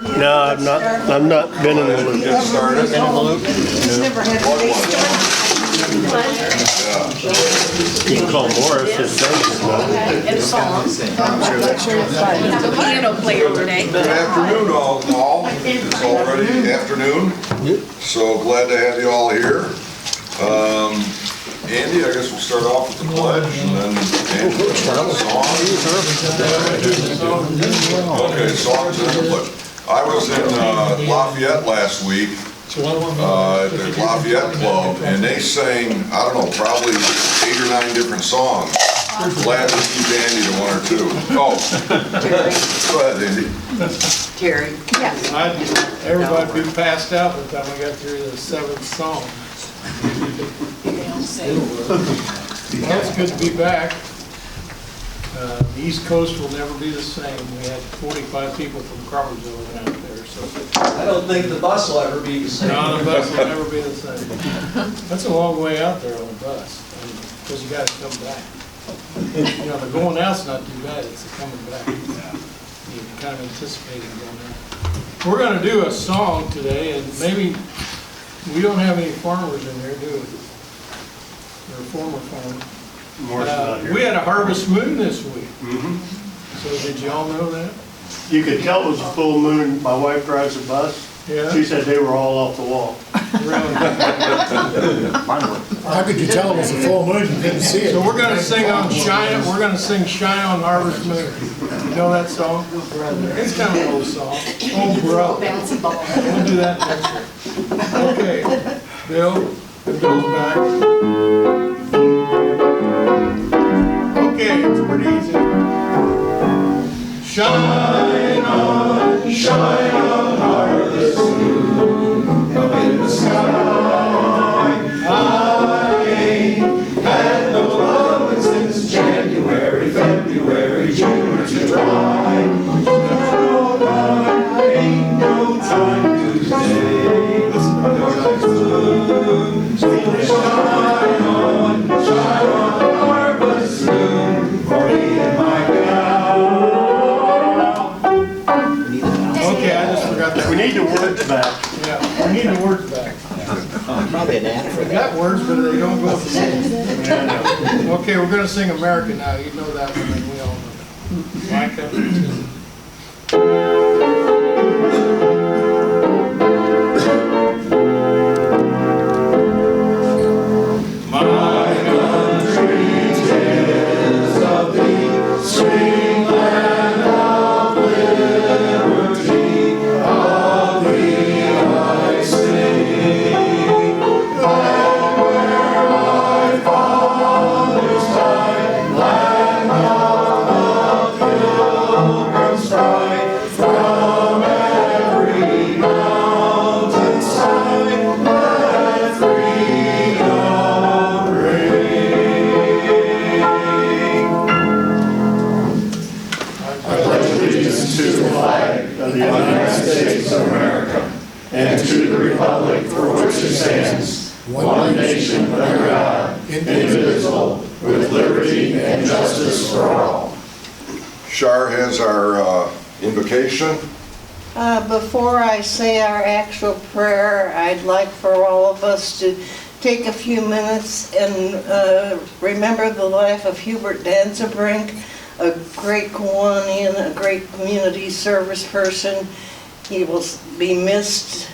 No, I've not been in the loop. Get started. Been in the loop? Never had to take You can call Morris his son. and songs. I'm sure that's fine. Have a piano player today. Good afternoon, all. It's already afternoon, so glad to have you all here. Andy, I guess we'll start off with the pledge, and then Andy will start the song. Okay, songs and the pledge. I was in Lafayette last week at the Lafayette Club, and they sang, I don't know, probably 8 or 9 different songs. Glad to keep Andy to 1 or 2. Oh, go ahead, Andy. Terry. Yes. Everybody'd be passed out by the time I got through the 7th song. Well, it's good to be back. The East Coast will never be the same. We had 45 people from Crawfordsville out there, so I don't think the bus will ever be the same. no, the bus will never be the same. That's a long way out there on the bus, because you got to come back. You know, the going out's not too bad, it's the coming back. You kind of anticipating going out. We're going to do a song today, and maybe we don't have any farmers in there, do we? Or former farmers. Morris is not here. We had a harvest moon this week. Mhm. So did y'all know that? You could tell it was a full moon. My wife drives a bus. Yeah. She said they were all off the wall. Really? How could you tell it was a full moon? You couldn't see it. So we're gonna sing on Shine. We're gonna sing Shine on Harvest Moon. You know that song? It's kind of an old song. Oh, bro. Bouncy ball. We'll do that next week. Okay, Bill. Bill's back. Okay, it's pretty easy. Shine on harvest moon up in the sky. I ain't had no loving since January, February, June or July. No, ain't no time to stay. Listen, no time to lose. Shine on harvest moon for me and my gal. Okay, I just forgot that. We need the words back. Yeah, we need the words back. Probably an ad for We got words, but they don't go with the song. Okay, we're gonna sing America now. You know that one, and we all know that. My country too. My country is of thee, sweet land of liberty, of thee I sing. Land where my fathers died, land of the pilgrims' pride, from every mountainside, let freedom ring. I pledge allegiance to the flag of the United States of America and to the republic for which it stands, one nation under God, indivisible, with liberty and justice for all. Shar has our invocation. Before I say our actual prayer, I'd like for all of us to take a few minutes and remember the life of Hubert Danzebrink, a great Kiwanian, a great community service person. He will be missed.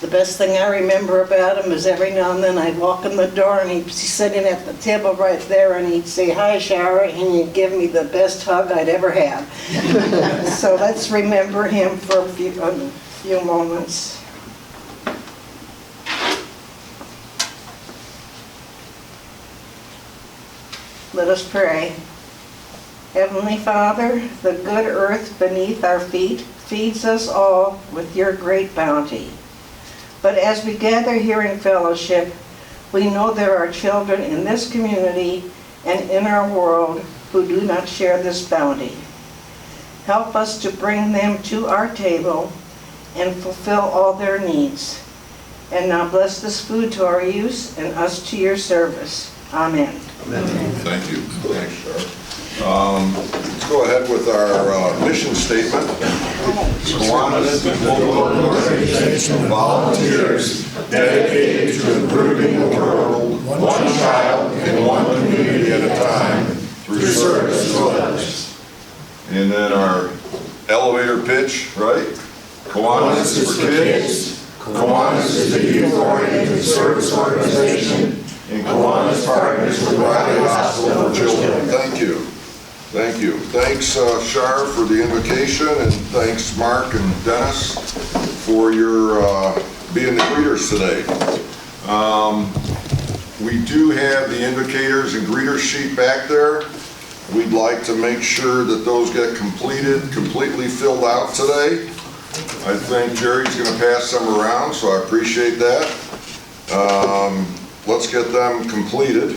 The best thing I remember about him is every now and then I'd walk in the door and he'd be sitting at the table right there and he'd say, "Hi, Shara," and he'd give me the best hug I'd ever had. So let's remember him for a few moments. Let us pray. Heavenly Father, the good earth beneath our feet feeds us all with your great bounty. But as we gather here in fellowship, we know there are children in this community and in our world who do not share this bounty. Help us to bring them to our table and fulfill all their needs. And now bless this food to our use and us to your service. Amen. Thank you. Thanks, Shar. go ahead with our mission statement. Kiwanis is a local organization of volunteers dedicated to improving the world, one child and one community at a time, through service to others. And then our elevator pitch, right? Kiwanis is for kids, Kiwanis is a youth-oriented service organization, and Kiwanis partners with Riley Hospital for Children. Thank you. Thank you. Thanks, Shar, for the invitation, and thanks, Mark and Dennis, for your being the greeters today. We do have the indicators and greeters sheet back there. We'd like to make sure that those get completely filled out today. I think Jerry's going to pass some around, so I appreciate that. Let's get them completed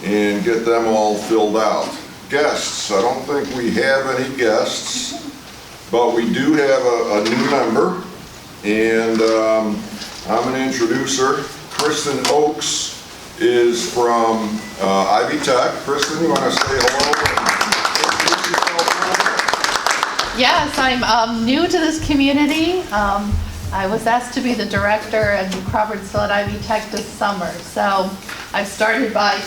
and get them all filled out. Guests, I don't think we have any guests, but we do have a new member, and I'm going to introduce her. Kristin Oakes is from Ivy Tech. Kristin, you want to say hello? Yes, I'm new to this community. I was asked to be the director in Crawfordsville at Ivy Tech this summer. So I started by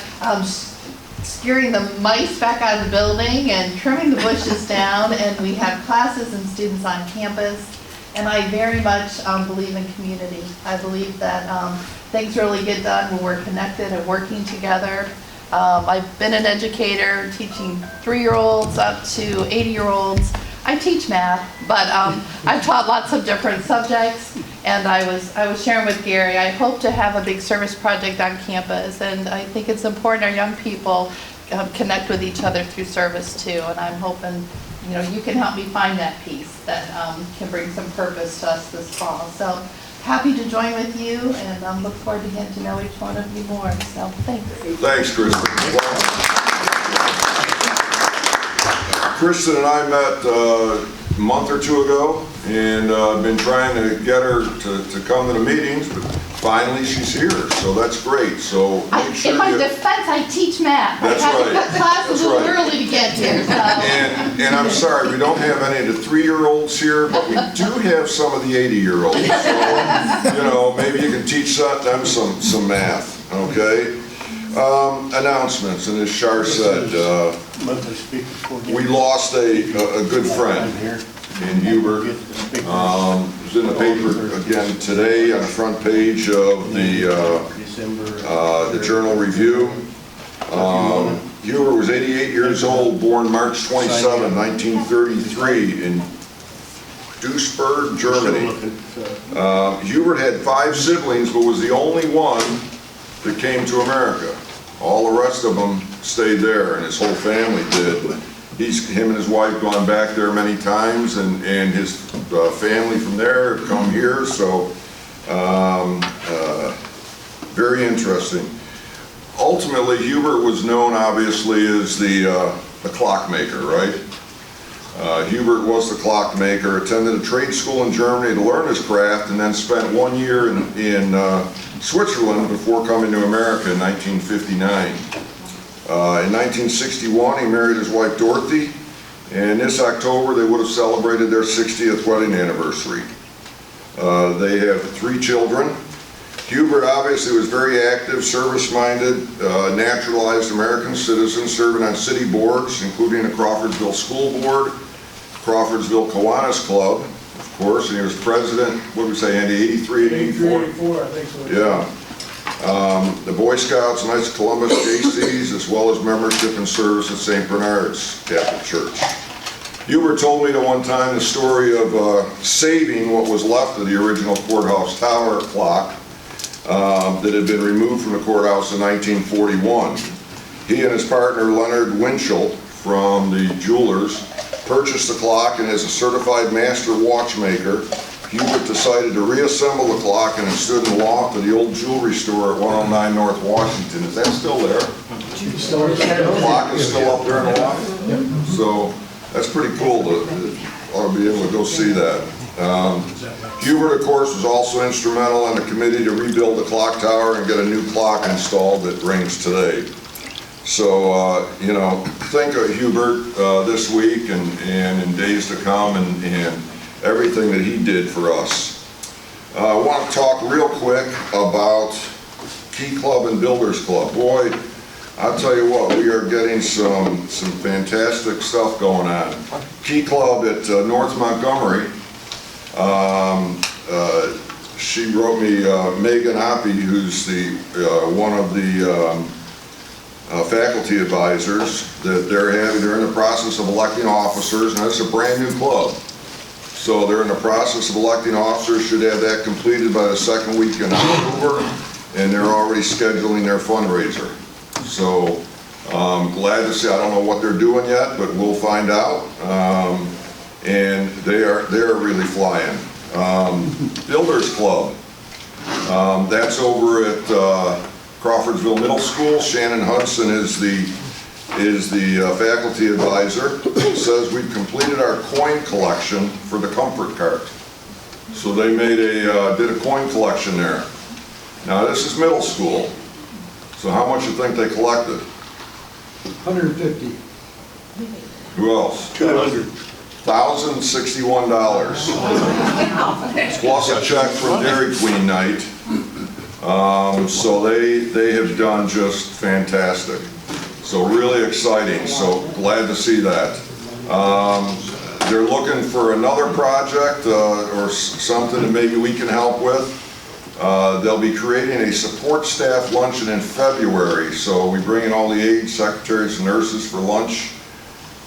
scaring the mice back out of the building and trimming the bushes down, and we have classes and students on campus. And I very much believe in community. I believe that things really get done when we're connected and working together. I've been an educator teaching 3-year-olds up to 80-year-olds. I teach math, but I've taught lots of different subjects, and I was sharing with Gary, I hope to have a big service project on campus, and I think it's important our young people connect with each other through service too, and I'm hoping you can help me find that piece that can bring some purpose to us this fall. So happy to join with you, and look forward to getting to know each one of you more. So thanks. Thanks, Kristin. Kristin and I met a month or two ago, and I've been trying to get her to come to the meetings, but finally she's here, so that's great. So make sure in my defense, I teach math. That's I had right. to cut class a little That's right. early to get here. So. And I'm sorry, we don't have any of the 3-year-olds here, but we do have some of the 80-year-olds. So, maybe you can teach them some math, okay? Announcements, and as Shar said, we lost a good friend in Hubert. It was in the paper again today on the front page of the Journal Review. Hubert was 88 years old, born March 27, 1933 in Duisburg, Germany. Hubert had 5 siblings, but was the only one that came to America. All the rest of them stayed there, and his whole family did. Him and his wife gone back there many times, and his family from there have come here, so very interesting. Ultimately, Hubert was known, obviously, as the clockmaker, right? Hubert was the clockmaker, attended a trade school in Germany to learn his craft, and then spent 1 year in Switzerland before coming to America in 1959. In 1961, he married his wife Dorothy, and this October they would have celebrated their 60th wedding anniversary. They have 3 children. Hubert obviously was very active, service-minded, naturalized American citizen, serving on city boards, including the Crawfordsville School Board, Crawfordsville Kiwanis Club, of course, and he was president, what did we say, Andy, 83 and 84? 84, I think so. Yeah. The Boy Scouts, Knights of Columbus, JCs, as well as membership and service at St. Bernard's Catholic Church. Hubert told me one time the story of saving what was left of the original courthouse tower clock that had been removed from the courthouse in 1941. He and his partner Leonard Winchell from the jewelers purchased the clock, and as a certified master watchmaker, Hubert decided to reassemble the clock, and it stood in the loft of the old jewelry store at 109 North Washington. Is that still there? The clock is still up there in the loft? So that's pretty cool to be able to go see that. Hubert, of course, was also instrumental on the committee to rebuild the clock tower and get a new clock installed that rings today. So, you know, think of Hubert this week and in days to come and everything that he did for us. I want to talk real quick about Key Club and Builders Club. Boy, I'll tell you what, we are getting some fantastic stuff going on. Key Club at North Montgomery, she wrote me, Megan Oppie, who's the one of the faculty advisors, that they're in the process of electing officers, and it's a brand new club. So they're in the process of electing officers, should have that completed by the second week in October, and they're already scheduling their fundraiser. So glad to see, I don't know what they're doing yet, but we'll find out. And they're really flying. Builders Club, that's over at Crawfordsville Middle School. Shannon Hudson is the faculty advisor. It says we've completed our coin collection for the comfort cart. So they did a coin collection there. Now this is middle school. So how much you think they collected? 150. Who else? 200. $1,061. Plus a check from Dairy Queen night. So they have done just fantastic. So really exciting. So glad to see that. They're looking for another project or something that maybe we can help with. They'll be creating a support staff luncheon in February. So we bring in all the aides, secretaries, and nurses for lunch.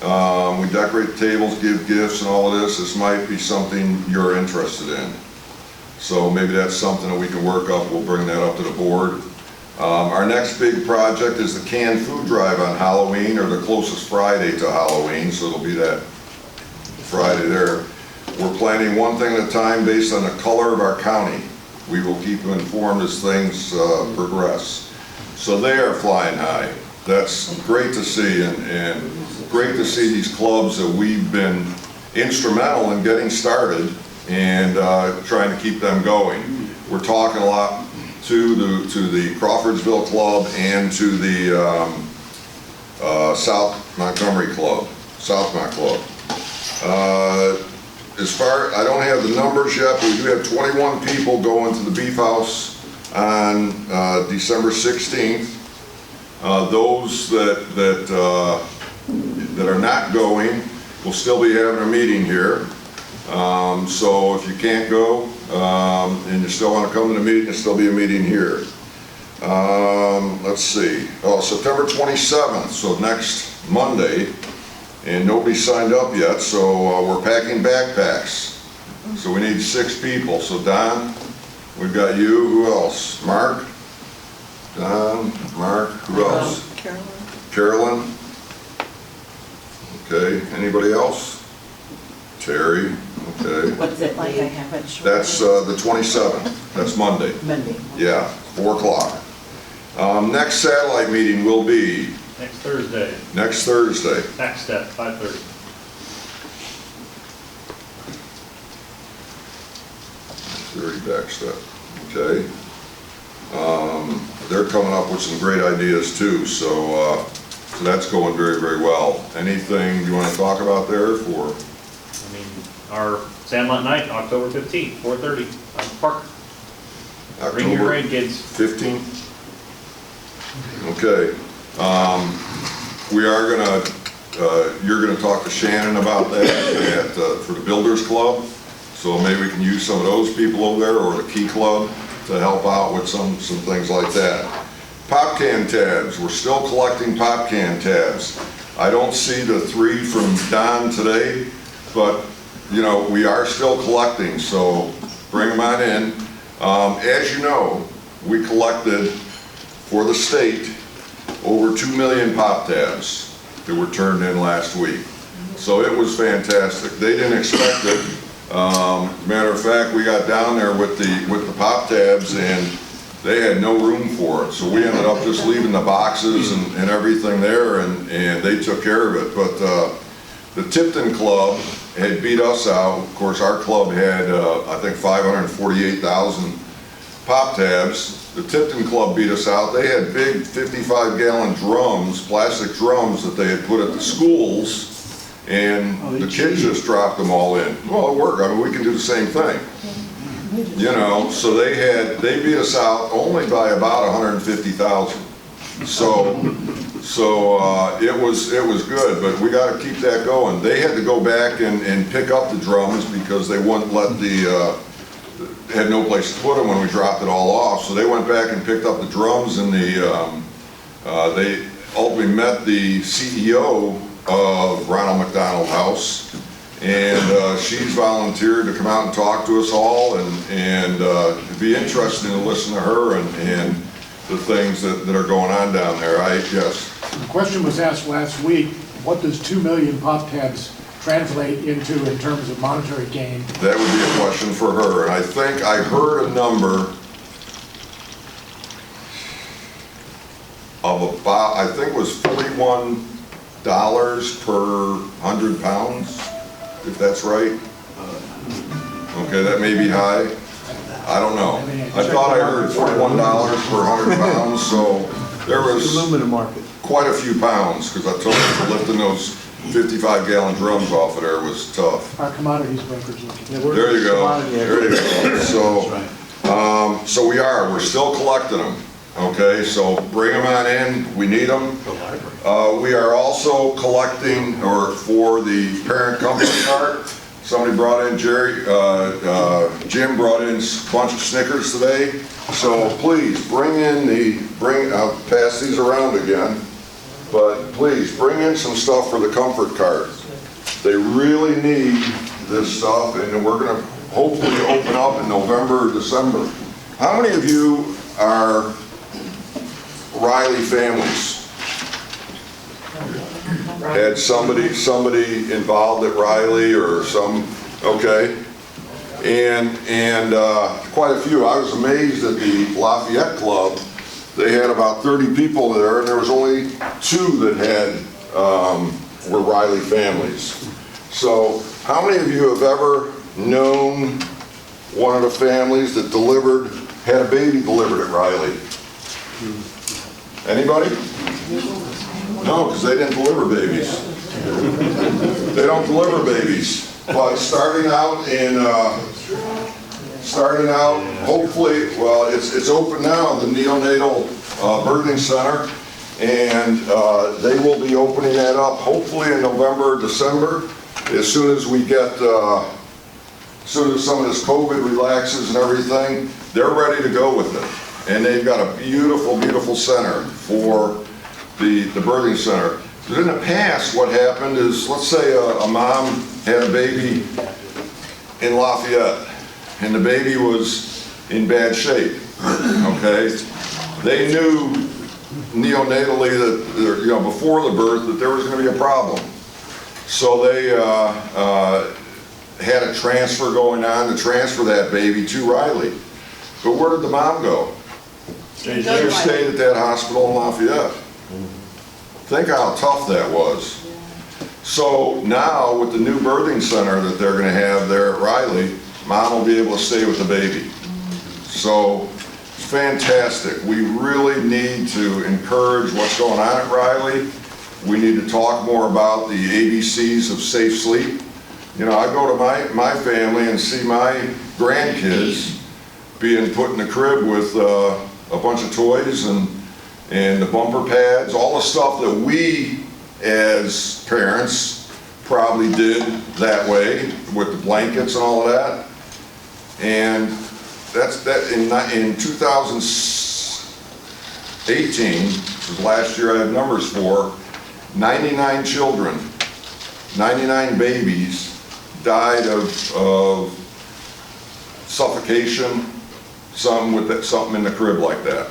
We decorate the tables, give gifts, and all of this. This might be something you're interested in. So maybe that's something that we can work up. We'll bring that up to the board. Our next big project is the canned food drive on Halloween, or the closest Friday to Halloween, so it'll be that Friday there. We're planning one thing at a time based on the color of our county. We will keep you informed as things progress. So they are flying high. That's great to see, and great to see these clubs that we've been instrumental in getting started and trying to keep them going. We're talking a lot to the Crawfordsville Club and to the South Montgomery Club, Southmont Club. I don't have the numbers yet, but we do have 21 people going to the Beef House on December 16th. Those that are not going will still be having a meeting here. So if you can't go and you still want to come to the meeting, there'll still be a meeting here. Let's see. Oh, September 27th, so next Monday, and nobody signed up yet, so we're packing backpacks. So we need 6 people. So Don, we've got you. Who else? Mark? Don, Mark, who else? Carolyn. Okay, anybody else? Terry, okay. What's it like? I haven't sure. That's the 27th, that's Monday. Monday. Yeah, 4 o'clock. Next satellite meeting will be? Next Thursday. Next Thursday. Next step, 5:30. Back step, okay. They're coming up with some great ideas too, so that's going very, very well. Anything you want to talk about there for? I mean, our Sandlot night, October 15th, 4:30, on the park. Bring your grade kids. 15th? Okay. We are gonna, you're gonna talk to Shannon about that for the Builders Club. So maybe we can use some of those people over there, or the Key Club, to help out with some things like that. Pop can tabs, we're still collecting pop can tabs. I don't see the 3 from Don today, but you know, we are still collecting, so bring them on in. As you know, we collected for the state over 2 million pop tabs that were turned in last week. So it was fantastic. They didn't expect it. Matter of fact, we got down there with the pop tabs and they had no room for it. So we ended up just leaving the boxes and everything there, and they took care of it. But the Tipton Club had beat us out. Of course, our club had, I think, 548,000 pop tabs. The Tipton Club beat us out. They had big 55-gallon drums, plastic drums that they had put at the schools, and the kids just dropped them all in. Well, it worked. I mean, we can do the same thing. You know, so they beat us out only by about 150,000. So it was good, but we got to keep that going. They had to go back and pick up the drums because they wouldn't let had no place to put them when we dropped it all off. So they went back and picked up the drums, and they ultimately met the CEO of Ronald McDonald House, and she's volunteered to come out and talk to us all, and it'd be interesting to listen to her and the things that are going on down there. Yes. The question was asked last week, what does 2 million pop tabs translate into in terms of monetary gain? That would be a question for her, and I think I heard a number of about, I think it was $41 per 100 pounds, if that's right. Okay, that may be high. I don't know. I thought I heard $41 per 100 pounds, so there was quite a few pounds, because I told you to lifting those 55-gallon drums off of there was tough. Our commodities brokers looking. There you go. There you go. So we're still collecting them. Okay, so bring them on in. We need them. We are also collecting, or for the parent company cart. Somebody brought in, Jim brought in a bunch of Snickers today. So please I'll pass these around again, but please bring in some stuff for the comfort cart. They really need this stuff, and we're going to hopefully open up in November or December. How many of you are Riley families? Had somebody involved at Riley or some, okay, and quite a few. I was amazed at the Lafayette Club. They had about 30 people there, and there was only 2 that were Riley families. So how many of you have ever known one of the families that had a baby delivered at Riley? Anybody? No, because they didn't deliver babies. They don't deliver babies. But starting out, hopefully, well, it's open now, the neonatal birthing center, and they will be opening that up hopefully in November or December, as soon as we get, as soon as some of this COVID relaxes and everything. They're ready to go with it, and they've got a beautiful, beautiful center for the birthing center. Because in the past, what happened is, let's say a mom had a baby in Lafayette, and the baby was in bad shape, okay? They knew neonatally that, before the birth, that there was going to be a problem. So they had a transfer going on to transfer that baby to Riley. But where did the mom go? She stayed at that hospital in Lafayette. Think how tough that was. So now with the new birthing center that they're going to have there at Riley, mom will be able to stay with the baby. So fantastic. We really need to encourage what's going on at Riley. We need to talk more about the ABCs of safe sleep. I go to my family and see my grandkids being put in the crib with a bunch of toys and the bumper pads, all the stuff that we as parents probably did that way with the blankets and all of that. And that's that in 2018, which was last year I had numbers for, 99 children, 99 babies died of suffocation, something in the crib like that.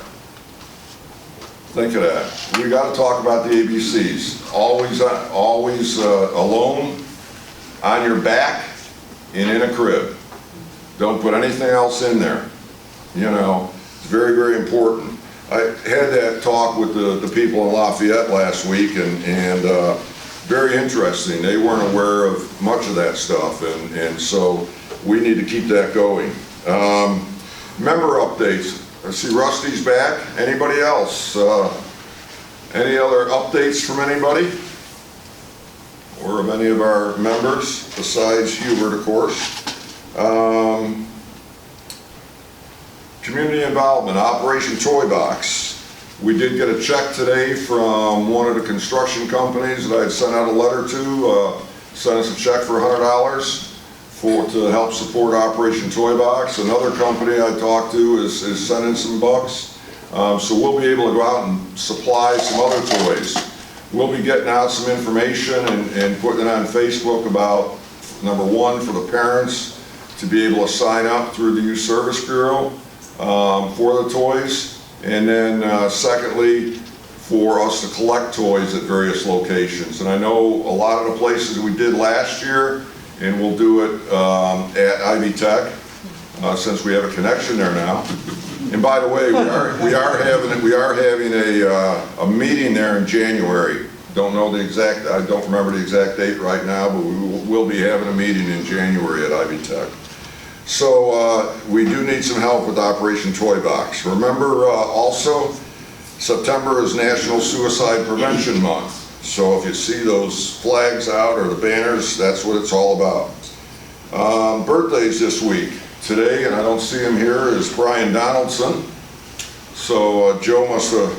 Think of that. We got to talk about the ABCs. Always alone, on your back, and in a crib. Don't put anything else in there. It's very, very important. I had that talk with the people in Lafayette last week, and very interesting. They weren't aware of much of that stuff, and so we need to keep that going. Member updates. I see Rusty's back. Anybody else? Any other updates from anybody? Or of any of our members, besides Hubert, of course? Community involvement, Operation Toy Box. We did get a check today from one of the construction companies that I had sent out a letter to, sent us a check for $100 to help support Operation Toy Box. Another company I talked to is sending some bucks. So we'll be able to go out and supply some other toys. We'll be getting out some information and putting it on Facebook about, number one, for the parents to be able to sign up through the Youth Service Bureau for the toys. And then secondly, for us to collect toys at various locations. And I know a lot of the places we did last year, and we'll do it at Ivy Tech, since we have a connection there now. And by the way, we are having a meeting there in January. Don't know the exact, I don't remember the exact date right now, but we'll be having a meeting in January at Ivy Tech. So we do need some help with Operation Toy Box. Remember also, September is National Suicide Prevention Month. So if you see those flags out or the banners, that's what it's all about. Birthdays this week. Today, and I don't see him here, is Brian Donaldson. So Joe must have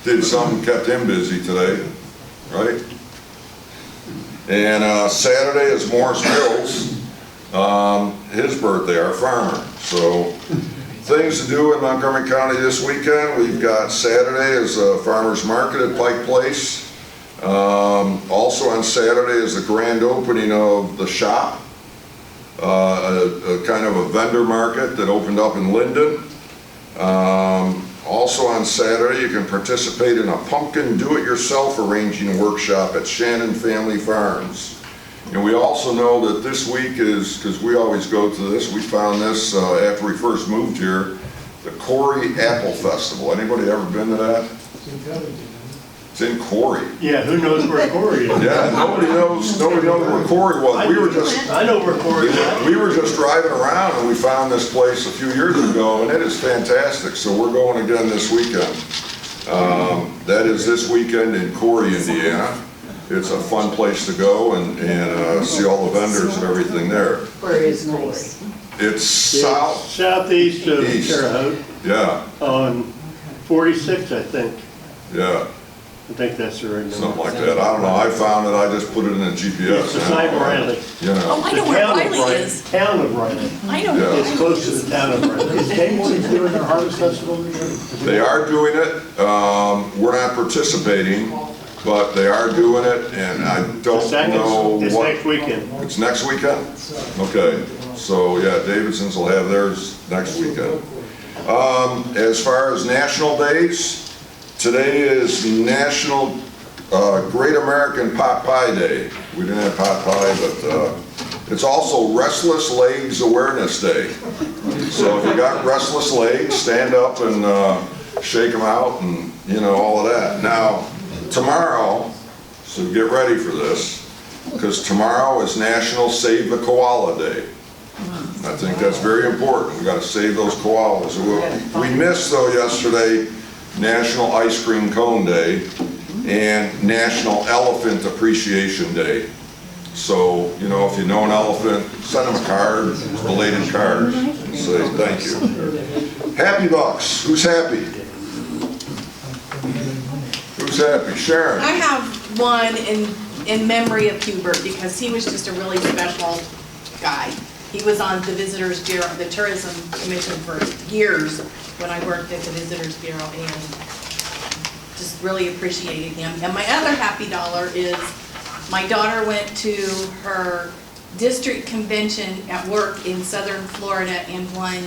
did something, kept him busy today, right? And Saturday is Morris Mills, his birthday, our farmer. So things to do in Montgomery County this weekend. We've got Saturday is a farmer's market at Pike Place. Also on Saturday is the grand opening of the shop. A kind of a vendor market that opened up in Linden. Also on Saturday, you can participate in a pumpkin do-it-yourself arranging workshop at Shannon Family Farms. And we also know that this week is, because we always go to this, we found this after we first moved here, the Corey Apple Festival. Anybody ever been to that? It's in Corey. Yeah, who knows where Corey is? Yeah, nobody knows where Corey was. I know where Corey is. We were just driving around and we found this place a few years ago, and it is fantastic. So we're going again this weekend. That is this weekend in Corey, Indiana. It's a fun place to go and see all the vendors and everything there. Where is Corey? It's southeast of Terre Haute. Yeah. On 46, I think. Yeah. I think that's the right number. Something like that. I don't know. I found it. I just put it in a GPS. It's beside Riley. You know. Oh, I know where Riley is. Town of Riley. I know. Yeah. It's close to the town of Riley. Is Kiwanis doing their harvest festival this year? They are doing it. We're not participating, but they are doing it, and I don't know It's what. next weekend. It's next weekend? Okay. So, yeah, Davidson's will have theirs next weekend. As far as national days, today is National Great American Pot Pie Day. We didn't have pot pie, but it's also Restless Legs Awareness Day. So if you got restless legs, stand up and shake them out and, you know, all of that. Now, tomorrow, so get ready for this, because tomorrow is National Save the Koala Day. I think that's very important. We got to save those koalas. We missed, though, yesterday, National Ice Cream Cone Day and National Elephant Appreciation Day. So, you know, if you know an elephant, send them a card, a belated card, and say thank you. Happy Bucks. Who's happy? Who's happy? Sharon. I have one in memory of Hubert because he was just a really special guy. He was on the Visitors Bureau, the Tourism Commission for years when I worked at the Visitors Bureau, and just really appreciated him. And my other happy dollar is my daughter went to her district convention at work in Southern Florida and won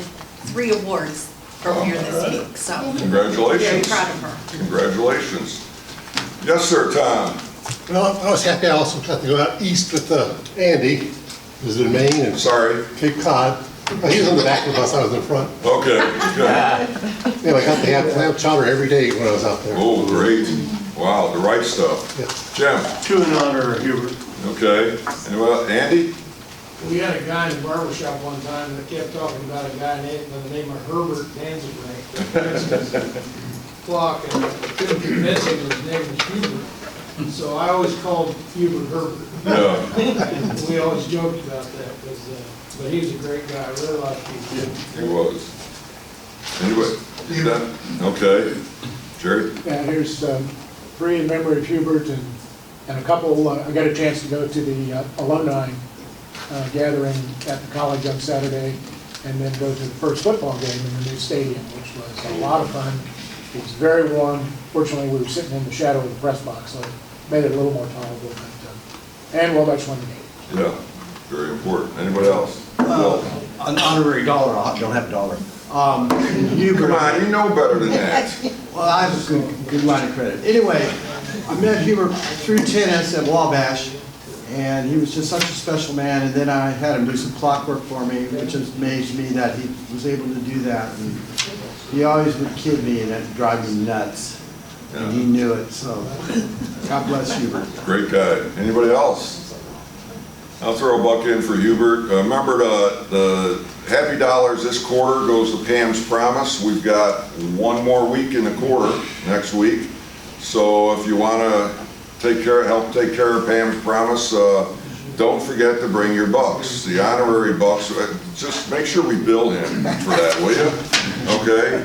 3 awards earlier this week. So Congratulations. very proud of her. Congratulations. Yes, sir, Tom. Well, I was happy I also got to go out east with Andy, visited Maine and Sorry. Cape Cod. He was on the back of the bus, I was in front. Okay, good. Yeah, I got to have clam chowder every day when I was out there. Oh, great. Wow, the right stuff. Yeah. Jim. 2 in honor of Hubert. Okay. Anyone else? Andy? We had a guy in the barber shop one time that kept talking about a guy by the name of Herbert Danzig. Clock, and I couldn't convince him his name was Hubert. So I always called Hubert Herbert. Yeah. We always joked about that, but he was a great guy, I really liked him. He was. Anyway, you done? Okay. Jerry? And here's three in memory of Hubert and a couple, I got a chance to go to the alumni gathering at the college on Saturday and then go to the first football game in the new stadium, which was a lot of fun. It was very warm. Fortunately, we were sitting in the shadow of the press box, so it made it a little more tolerable. And Wabash won the game. Yeah, very important. Anybody else? An honorary dollar, I don't have a dollar. Come on, you know better than that. Well, I have a good line of credit. Anyway, I met Hubert through tennis at Wabash, and he was just such a special man. And then I had him do some clockwork for me, which amazed me that he was able to do that. And he always would kid me, and that'd drive me nuts. And he knew it, so God bless Hubert. Great guy. Anybody else? I'll throw a buck in for Hubert. Remember the Happy Dollars this quarter goes to Pam's Promise. We've got one more week in the quarter next week. So if you want to help take care of Pam's Promise, don't forget to bring your bucks. The honorary bucks, just make sure we bill him for that, will you? Okay?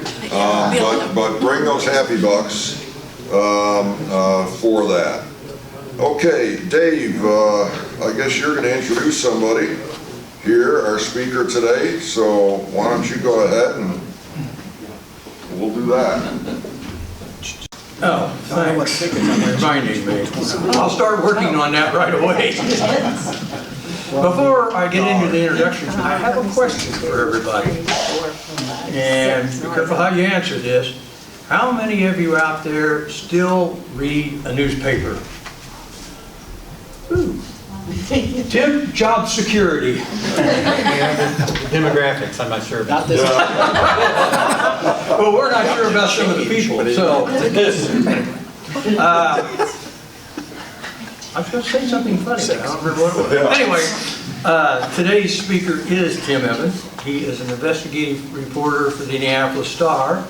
But bring those happy bucks for that. Okay, Dave, I guess you're going to introduce somebody here, our speaker today, so why don't you go ahead and we'll do that. Oh, thanks for reminding me. I'll start working on that right away. Before I get into the introduction, I have a question for everybody. And be careful how you answer this. How many of you out there still read a newspaper? Tim, job security. Demographics, I'm not sure about. Not this one. Well, we're not sure about some of the people, so. I was going to say something funny, but I don't remember what it was. Anyway, today's speaker is Tim Evans. He is an investigative reporter for the Indianapolis Star.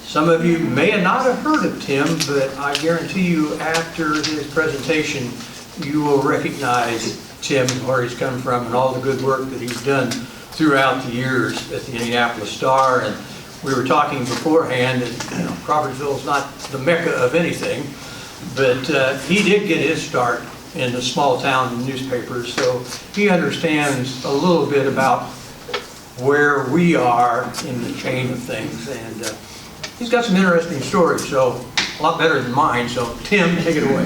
Some of you may not have heard of Tim, but I guarantee you after his presentation, you will recognize Tim and where he's come from and all the good work that he's done throughout the years at the Indianapolis Star. And we were talking beforehand that Crawfordsville is not the mecca of anything, but he did get his start in the small town newspapers, so he understands a little bit about where we are in the chain of things. And he's got some interesting stories, so a lot better than mine. So Tim, take it away.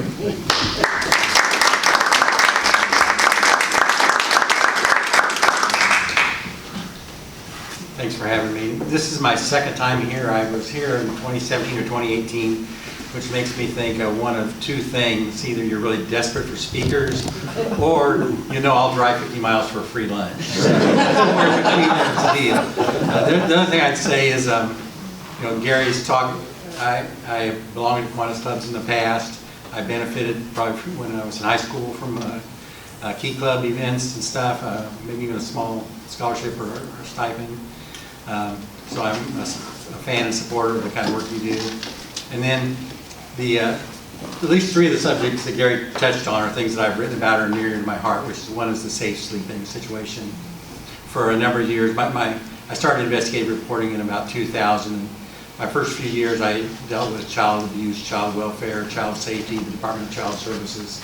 Thanks for having me. This is my second time here. I was here in 2017 or 2018, which makes me think of one of two things. Either you're really desperate for speakers, or I'll drive 50 miles for a free lunch. Somewhere between there, it's a deal. The other thing I'd say is, Gary's talk, I belonged to Kiwanis clubs in the past. I benefited probably when I was in high school from Key Club events and stuff, maybe even a small scholarship or stipend. So I'm a fan and supporter of the kind of work you do. And then at least three of the subjects that Gary touched on are things that I've written about or near to my heart, which is one is the safe sleeping situation. For a number of years, I started investigative reporting in about 2000. My first few years I dealt with child abuse, child welfare, child safety, the Department of Child Services,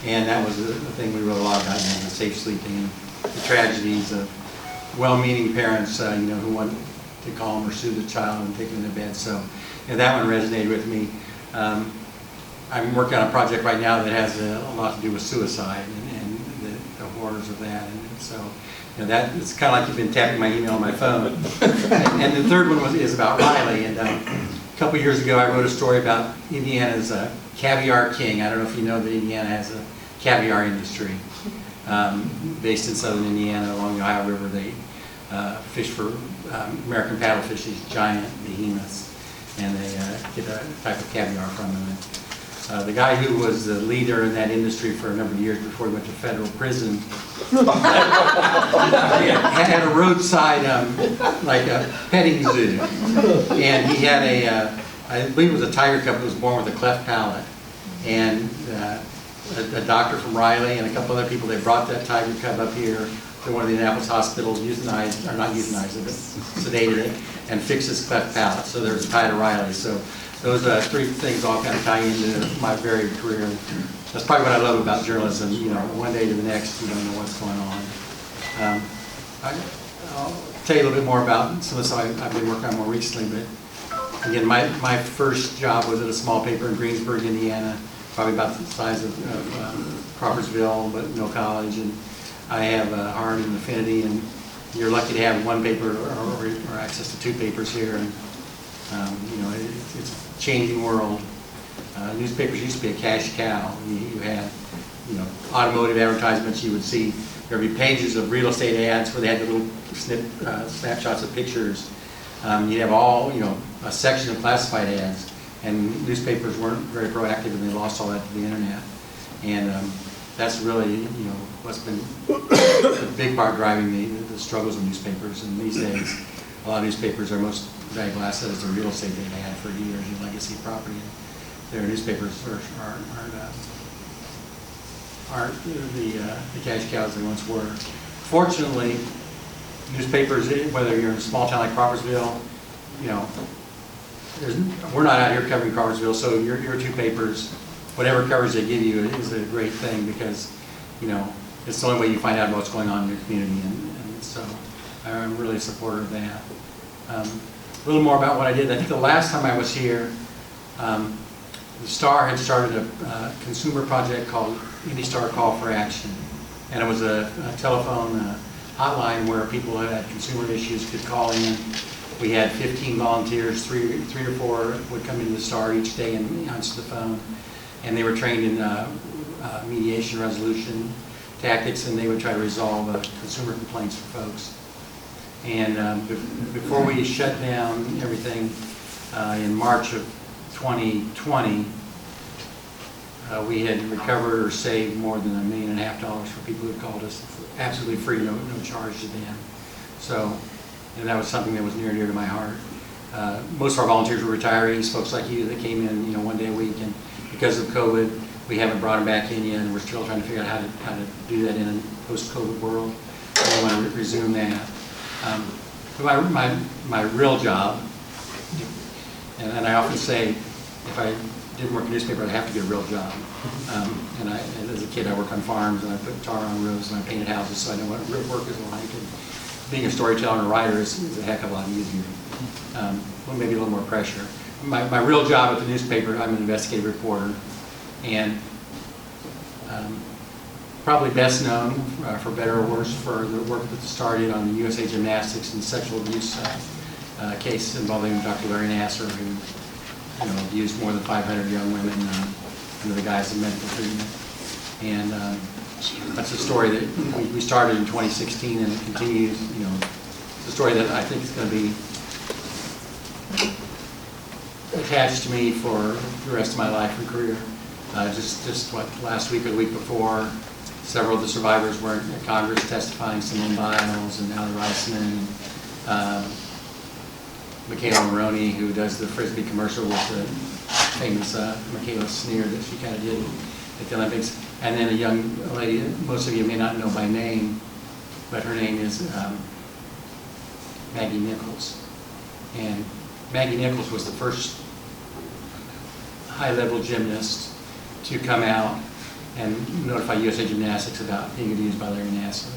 and that was the thing we wrote a lot about, the safe sleeping, the tragedies of well-meaning parents, who want to calm or soothe the child and take them to bed. So that one resonated with me. I'm working on a project right now that has a lot to do with suicide and the horrors of that. And so that it's kind of like you've been tapping my email on my phone. And the third one is about Riley. And a couple years ago, I wrote a story about Indiana's caviar king. I don't know if you know that Indiana has a caviar industry. Based in southern Indiana along the Ohio River, they fish for American paddlefish, these giant behemoths, and they get a type of caviar from them. And The guy who was the leader in that industry for a number of years before he went to federal prison had a roadside, like a petting zoo. And he had I believe it was a tiger cub that was born with a cleft palate. And a doctor from Riley and a couple other people, they brought that tiger cub up here to one of the Indianapolis hospitals, euthanized, or not euthanized it, but sedated it, and fixed his cleft palate. So there was a tie to Riley. So those three things all kind of tie into my varied career. That's probably what I love about journalism. You know, one day to the next, you don't know what's going on. I'll tell you a little bit more about some of the stuff I've been working on more recently. But again, my first job was at a small paper in Greensburg, Indiana, probably about the size of Crawfordsville, but no college. And I have a heart and affinity, and you're lucky to have one paper or access to two papers here. And you know, it's a changing world. Newspapers used to be a cash cow. You had, you know, automotive advertisements. You would see there would be pages of real estate ads where they had the little snapshots of pictures. You'd have all, you know, a section of classified ads, and newspapers weren't very proactive, and they lost all that to the internet. And that's really, you know, what's been the big part driving the struggles of newspapers. And these days, a lot of newspapers, are most valuable asset is the real estate they've had for years, and legacy property. Their newspapers aren't the cash cows they once were. Fortunately, newspapers, whether you're in a small town like Crawfordsville, you know, we're not out here covering Crawfordsville, so your two papers, whatever coverage they give you is a great thing, because, you know, it's the only way you find out what's going on in your community, and so I'm really a supporter of that. A little more about what I did. I think the last time I was here, the Star had started a consumer project called Indy Star Call for Action, and it was a telephone hotline where people who had consumer issues could call in. We had 15 volunteers, three or four would come into the Star each day and answer the phone, and they were trained in mediation resolution tactics, and they would try to resolve consumer complaints for folks. And before we shut down everything in March of 2020, we had recovered or saved more than $1.5 million for people who called us absolutely free, no charge to them. So, and that was something that was near and dear to my heart. Most of our volunteers were retirees, folks like you that came in, you know, one day a week, and because of COVID, we haven't brought them back in yet, and we're still trying to figure out how to do that in a post-COVID world. We want to resume that. My real job, and I often say, if I didn't work in a newspaper, I'd have to get a real job. And as a kid, I worked on farms, and I put tar on roofs, and I painted houses, so I know what real work is like. And being a storyteller and a writer is a heck of a lot easier. Well, maybe a little more pressure. My real job at the newspaper, I'm an investigative reporter, and probably best known, for better or worse, for the work that started on the USA Gymnastics and sexual abuse case involving Dr. Larry Nassar, who, you know, abused more than 500 young women under the guise of medical treatment. And that's a story that we started in 2016, and it continues. You know, it's a story that I think is going to be attached to me for the rest of my life and career. Just what, last week or the week before, several of the survivors were in Congress testifying, Simone Biles and Allie Reisman, Michaela Maroney, who does the Frisbee commercial with the famous Michaela sneer that she kind of did at the Olympics. And then a young lady that most of you may not know by name, but her name is Maggie Nichols. And Maggie Nichols was the first high-level gymnast to come out and notify USA Gymnastics about being abused by Larry Nassar.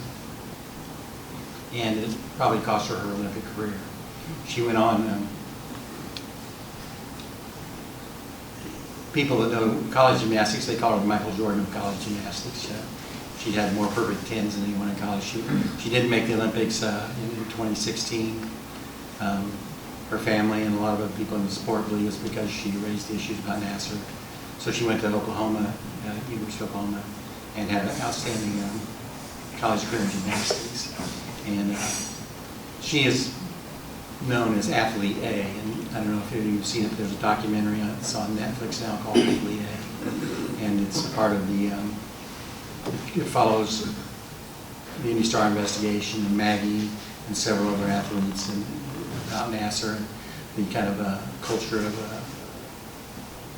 And it probably cost her Olympic career. She went on, people that know college gymnastics, they call her the Michael Jordan of college gymnastics. She had more perfect 10s than anyone in college. She didn't make the Olympics in 2016. Her family and a lot of other people in the sport believe it's because she raised the issues about Nassar. So she went to Oklahoma, University of Oklahoma, and had an outstanding college career in gymnastics. And she is known as Athlete A, and I don't know if you've seen it, there's a documentary on, it's on Netflix now called Athlete A. And it's part of the, it follows the Indy Star investigation and Maggie and several other athletes and about Nasser, the kind of culture of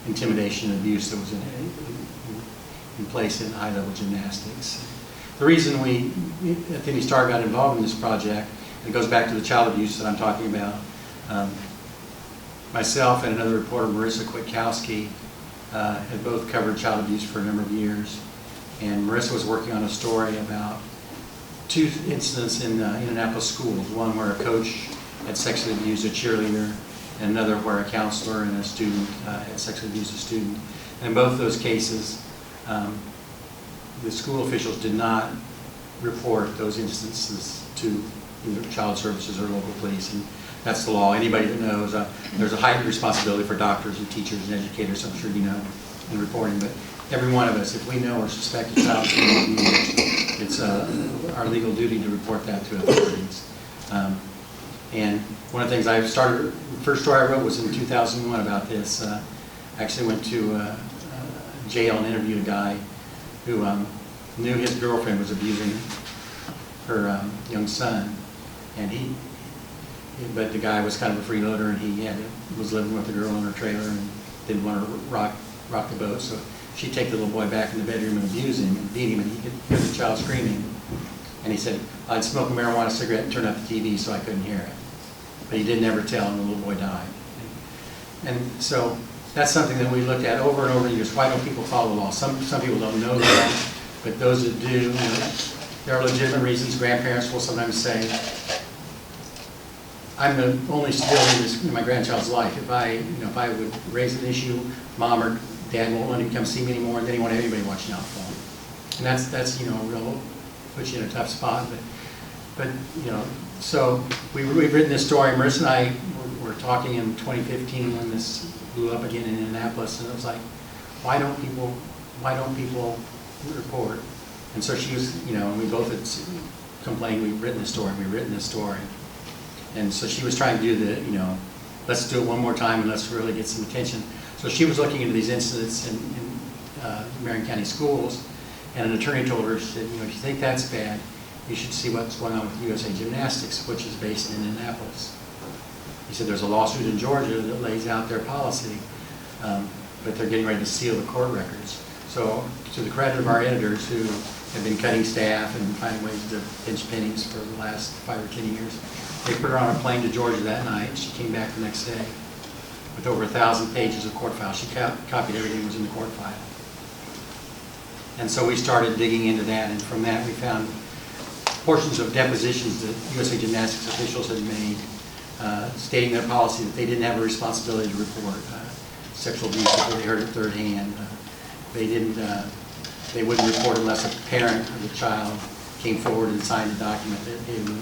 intimidation and abuse that was in place in high-level gymnastics. The reason we at the Indy Star got involved in this project, and it goes back to the child abuse that I'm talking about. Myself and another reporter, Marissa Kwiatkowski, had both covered child abuse for a number of years. And Marissa was working on a story about 2 incidents in Indianapolis schools. One where a coach had sexually abused a cheerleader, and another where a counselor and a student had sexually abused a student. And in both those cases, the school officials did not report those instances to either child services or local police. And that's the law. Anybody that knows, there's a heightened responsibility for doctors and teachers and educators, I'm sure you know, in reporting. But every one of us, if we know or suspect a child is being abused, it's our legal duty to report that to authorities. And one of the things I started, the first story I wrote was in 2001 about this. I actually went to jail and interviewed a guy who knew his girlfriend was abusing her young son, and but the guy was kind of a freeloader, and he was living with the girl in her trailer and didn't want to rock the boat, so she'd take the little boy back in the bedroom and abuse him and beat him, and he could hear the child screaming. And he said, I'd smoke a marijuana cigarette and turn up the TV so I couldn't hear it. But he didn't ever tell, and the little boy died. And so that's something that we looked at over and over the years. Why don't people follow the law? Some people don't know that, but those that do, there are legitimate reasons. Grandparents will sometimes say, I'm the only stability in my grandchild's life. If I would raise an issue, mom or dad won't let him come see me anymore, and then he won't have anybody watching out for him. And that's real, puts you in a tough spot. But so we've written this story. Marissa and I were talking in 2015 when this blew up again in Indianapolis, and it was like, why don't people report? And so she was, we both had complained, we've written this story. And so she was trying to do the, let's do it one more time and let's really get some attention. So she was looking into these incidents in Marion County schools, and an attorney told her, she said, if you think that's bad, you should see what's going on with USA Gymnastics, which is based in Indianapolis. He said there's a lawsuit in Georgia that lays out their policy, but they're getting ready to seal the court records. So to the credit of our editors who have been cutting staff and finding ways to pinch pennies for the last 5 or 10 years, they put her on a plane to Georgia that night. She came back the next day with over 1,000 pages of court files. She copied everything that was in the court file. And so we started digging into that, and from that we found portions of depositions that USA Gymnastics officials had made, stating their policy that they didn't have a responsibility to report sexual abuse if they heard it third hand. They wouldn't report unless a parent of the child came forward and signed a document that gave them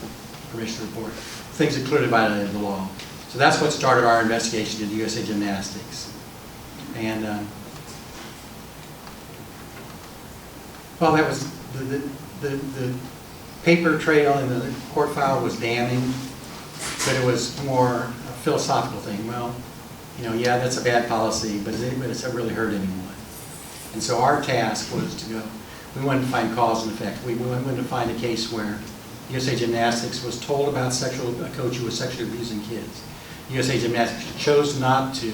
permission to report. Things that clearly violated the law. So that's what started our investigation into USA Gymnastics. And well, that was the paper trail in the court file was damning, but it was more a philosophical thing. Well, yeah, that's a bad policy, but it's not really hurt anyone. And so our task was to go, we wanted to find cause and effect. We wanted to find a case where USA Gymnastics was told about a coach who was sexually abusing kids. USA Gymnastics chose not to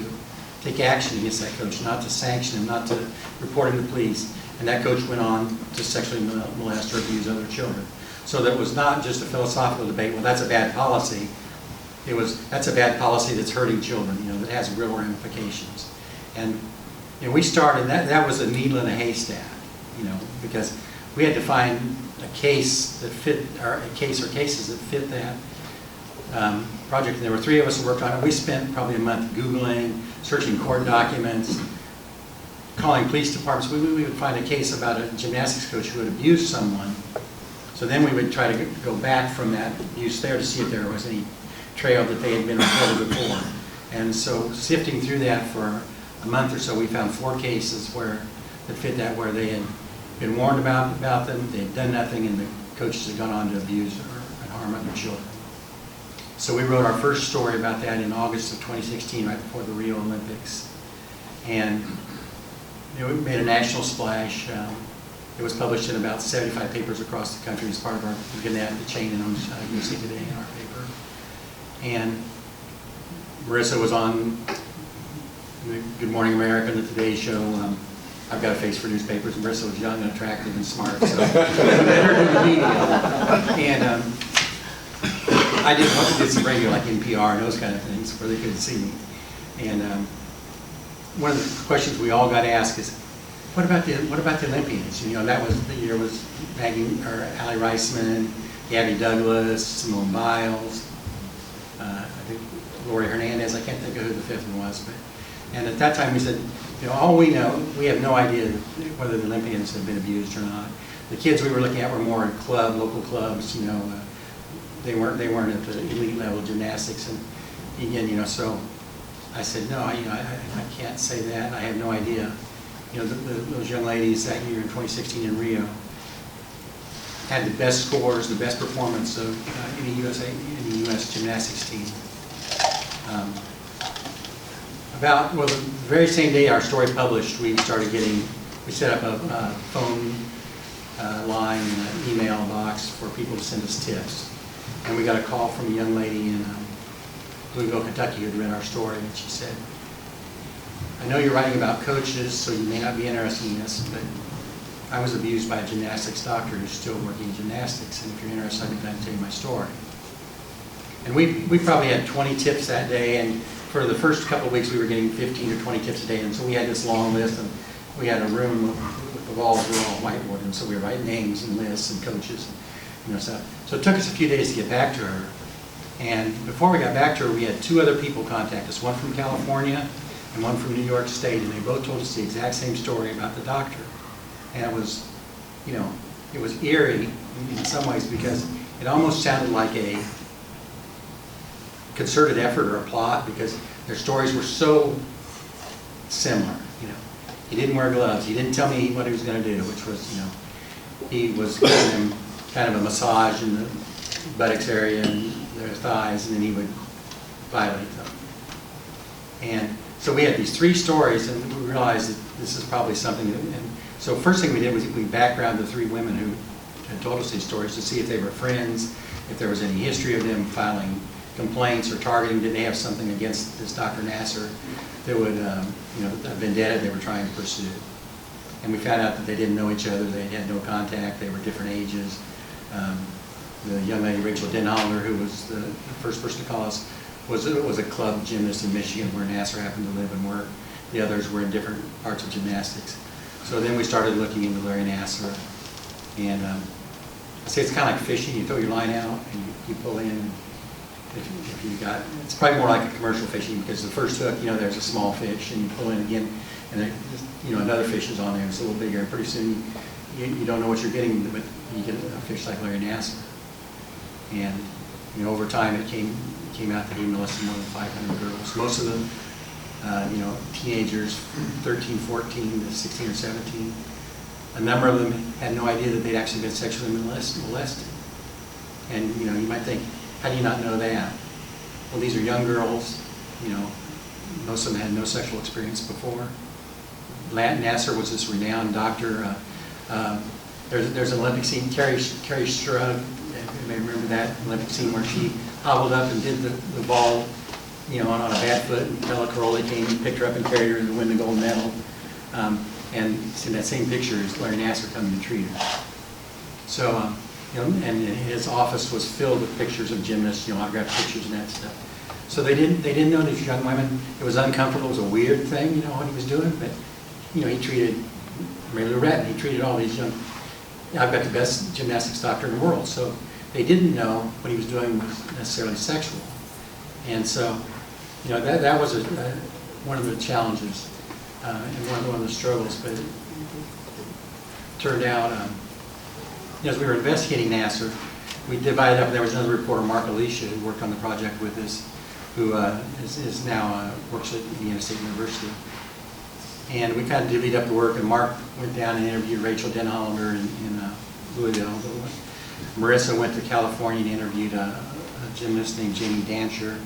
take action against that coach, not to sanction him, not to report him to police, and that coach went on to sexually molest or abuse other children. So that was not just a philosophical debate, well, that's a bad policy. It was, that's a bad policy that's hurting children, that has real ramifications. And we started, that was a needle in a haystack, because we had to find a case that fit, or a case or cases that fit that project. And there were 3 of us who worked on it. We spent probably a month Googling, searching court documents, calling police departments. We would find a case about a gymnastics coach who had abused someone. So then we would try to go back from that abuse there to see if there was any trail that they had been reported before. And so sifting through that for a month or so, we found 4 cases that fit that, where they had been warned about them, they had done nothing, and the coaches had gone on to abuse or harm other children. So we wrote our first story about that in August of 2016, right before the Rio Olympics. And it made a national splash. It was published in about 75 papers across the country as part of our Gannett, the chain that owns USA Today in our paper. And Marissa was on the Good Morning America and the Today Show. I've got a face for newspapers, and Marissa was young and attractive and smart, so I met her in the media. And I did some radio like NPR and those kind of things where they couldn't see me. And one of the questions we all got asked is, what about the Olympians? You know, that was the year was Allie Reisman, Gabby Douglas, Simone Biles, I think Lori Hernandez. I can't think of who the fifth one was, but and at that time we said, you know, all we know, we have no idea whether the Olympians have been abused or not. The kids we were looking at were more in local clubs. You know, they weren't at the elite level of gymnastics, and again, you know, so I said, no, I can't say that. I have no idea. You know, those young ladies that year in 2016 in Rio had the best scores, the best performance of any U.S. gymnastics team. The very same day our story published, we set up a phone line and an email box for people to send us tips. And we got a call from a young lady in Louisville, Kentucky who had read our story, and she said, I know you're writing about coaches, so you may not be interested in this, but I was abused by a gymnastics doctor who's still working in gymnastics, and if you're interested, I'd be glad to tell you my story. And we probably had 20 tips that day, and for the first couple of weeks we were getting 15 or 20 tips a day, and so we had this long list, and we had a room with the walls were all whiteboard, and so we were writing names and lists and coaches, and, you know, stuff. So it took us a few days to get back to her, and before we got back to her, we had two other people contact us, one from California and one from New York State, and they both told us the exact same story about the doctor. And it was, you know, it was eerie in some ways because it almost sounded like a concerted effort or a plot because their stories were so similar. You know, he didn't wear gloves. He didn't tell me what he was going to do, which was, you know, he was giving them kind of a massage in the buttocks area and their thighs, and then he would violate them. And so we had these three stories, and we realized that this is probably something. And so first thing we did was we backgrounded the three women who had told us these stories to see if they were friends, if there was any history of them filing complaints or targeting. Did they have something against this Dr. Nassar that would, you know, a vendetta they were trying to pursue? And we found out that they didn't know each other. They had no contact. They were different ages. The young lady, Rachel Denholler, who was the first person to call us, was a club gymnast in Michigan where Nassar happened to live and work. The others were in different parts of gymnastics. So then we started looking into Larry Nassar. And I say it's kind of like fishing. You throw your line out and you pull in. And if you got, it's probably more like a commercial fishing because the first hook, you know, there's a small fish and you pull in again and there, you know, another fish is on there. It's a little bigger and pretty soon you don't know what you're getting, but you get a fish like Larry Nassar. And, you know, over time it came out that he molested more than 500 girls. Most of them, you know, teenagers, 13, 14 to 16 or 17. A number of them had no idea that they'd actually been sexually molested. And, you know, you might think, how do you not know that? Well, these are young girls, you know, most of them had no sexual experience before. Nassar was this renowned doctor. There's an Olympic scene, Carrie Strug, you may remember that Olympic scene where she hobbled up and did the ball, you know, on a bad foot, and Bella Caroli came and picked her up and carried her to win the gold medal. And in that same picture is Larry Nassar coming to treat her. So, you know, and his office was filled with pictures of gymnasts, you know, autographed pictures and that stuff. So they didn't know these young women. It was uncomfortable. It was a weird thing, you know, what he was doing. But, you know, he treated Mary Lou Retton. He treated all these young. I've got the best gymnastics doctor in the world. So they didn't know what he was doing was necessarily sexual. And so, you know, that was one of the challenges and one of the struggles. But it turned out, you know, as we were investigating Nassar, we divided up. There was another reporter, Mark Alicia, who worked on the project with us, who is now works at Indiana State University. And we kind of divvied up the work, and Mark went down and interviewed Rachel Denhollander in Louisville. Marissa went to California and interviewed a gymnast named Jamie Dancher.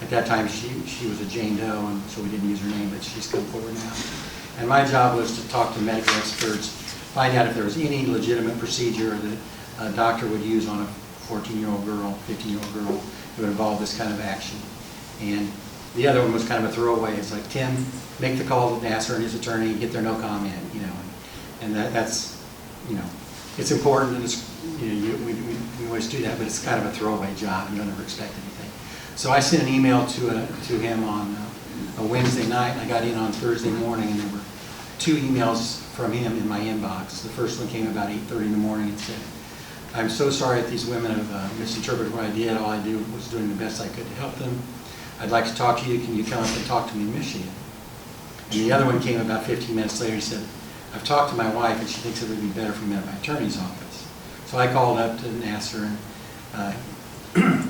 At that time, she was a Jane Doe, and so we didn't use her name, but she's come forward now. And my job was to talk to medical experts, find out if there was any legitimate procedure that a doctor would use on a 14-year-old girl, 15-year-old girl that would involve this kind of action. And the other one was kind of a throwaway. It's like, Tim, make the call to Nasser and his attorney, get their no comment, you know. And that's, you know, it's important, and it's, you know, we always do that, but it's kind of a throwaway job. You don't ever expect anything. So I sent an email to him on a Wednesday night, and I got in on Thursday morning, and there were 2 emails from him in my inbox. The first one came about 8:30 in the morning and said, I'm so sorry that these women have misinterpreted what I did. All I was doing the best I could to help them. I'd like to talk to you. Can you come up and talk to me in Michigan? And the other one came about 15 minutes later. He said, I've talked to my wife, and she thinks it would be better for me at my attorney's office. So I called up to Nasser, and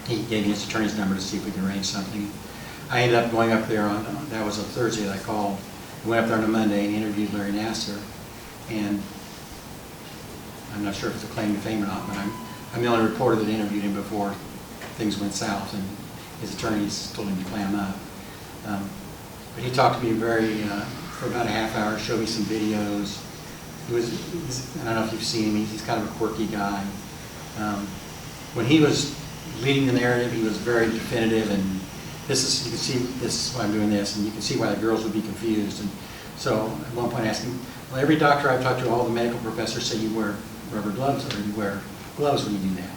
he gave me his attorney's number to see if we could arrange something. I ended up going up there on, that was a Thursday that I called. I went up there on a Monday and interviewed Larry Nassar, and I'm not sure if it's a claim to fame or not, but I'm the only reporter that interviewed him before things went south, and his attorneys told him to clam up. But he talked to me for about a half hour, showed me some videos. I don't know if you've seen him, he's kind of a quirky guy. When he was leading the narrative, he was very definitive, and you can see, this is why I'm doing this, and you can see why the girls would be confused. And so at one point I asked him, well, every doctor I've talked to, all the medical professors say you wear rubber gloves, or you wear gloves when you do that.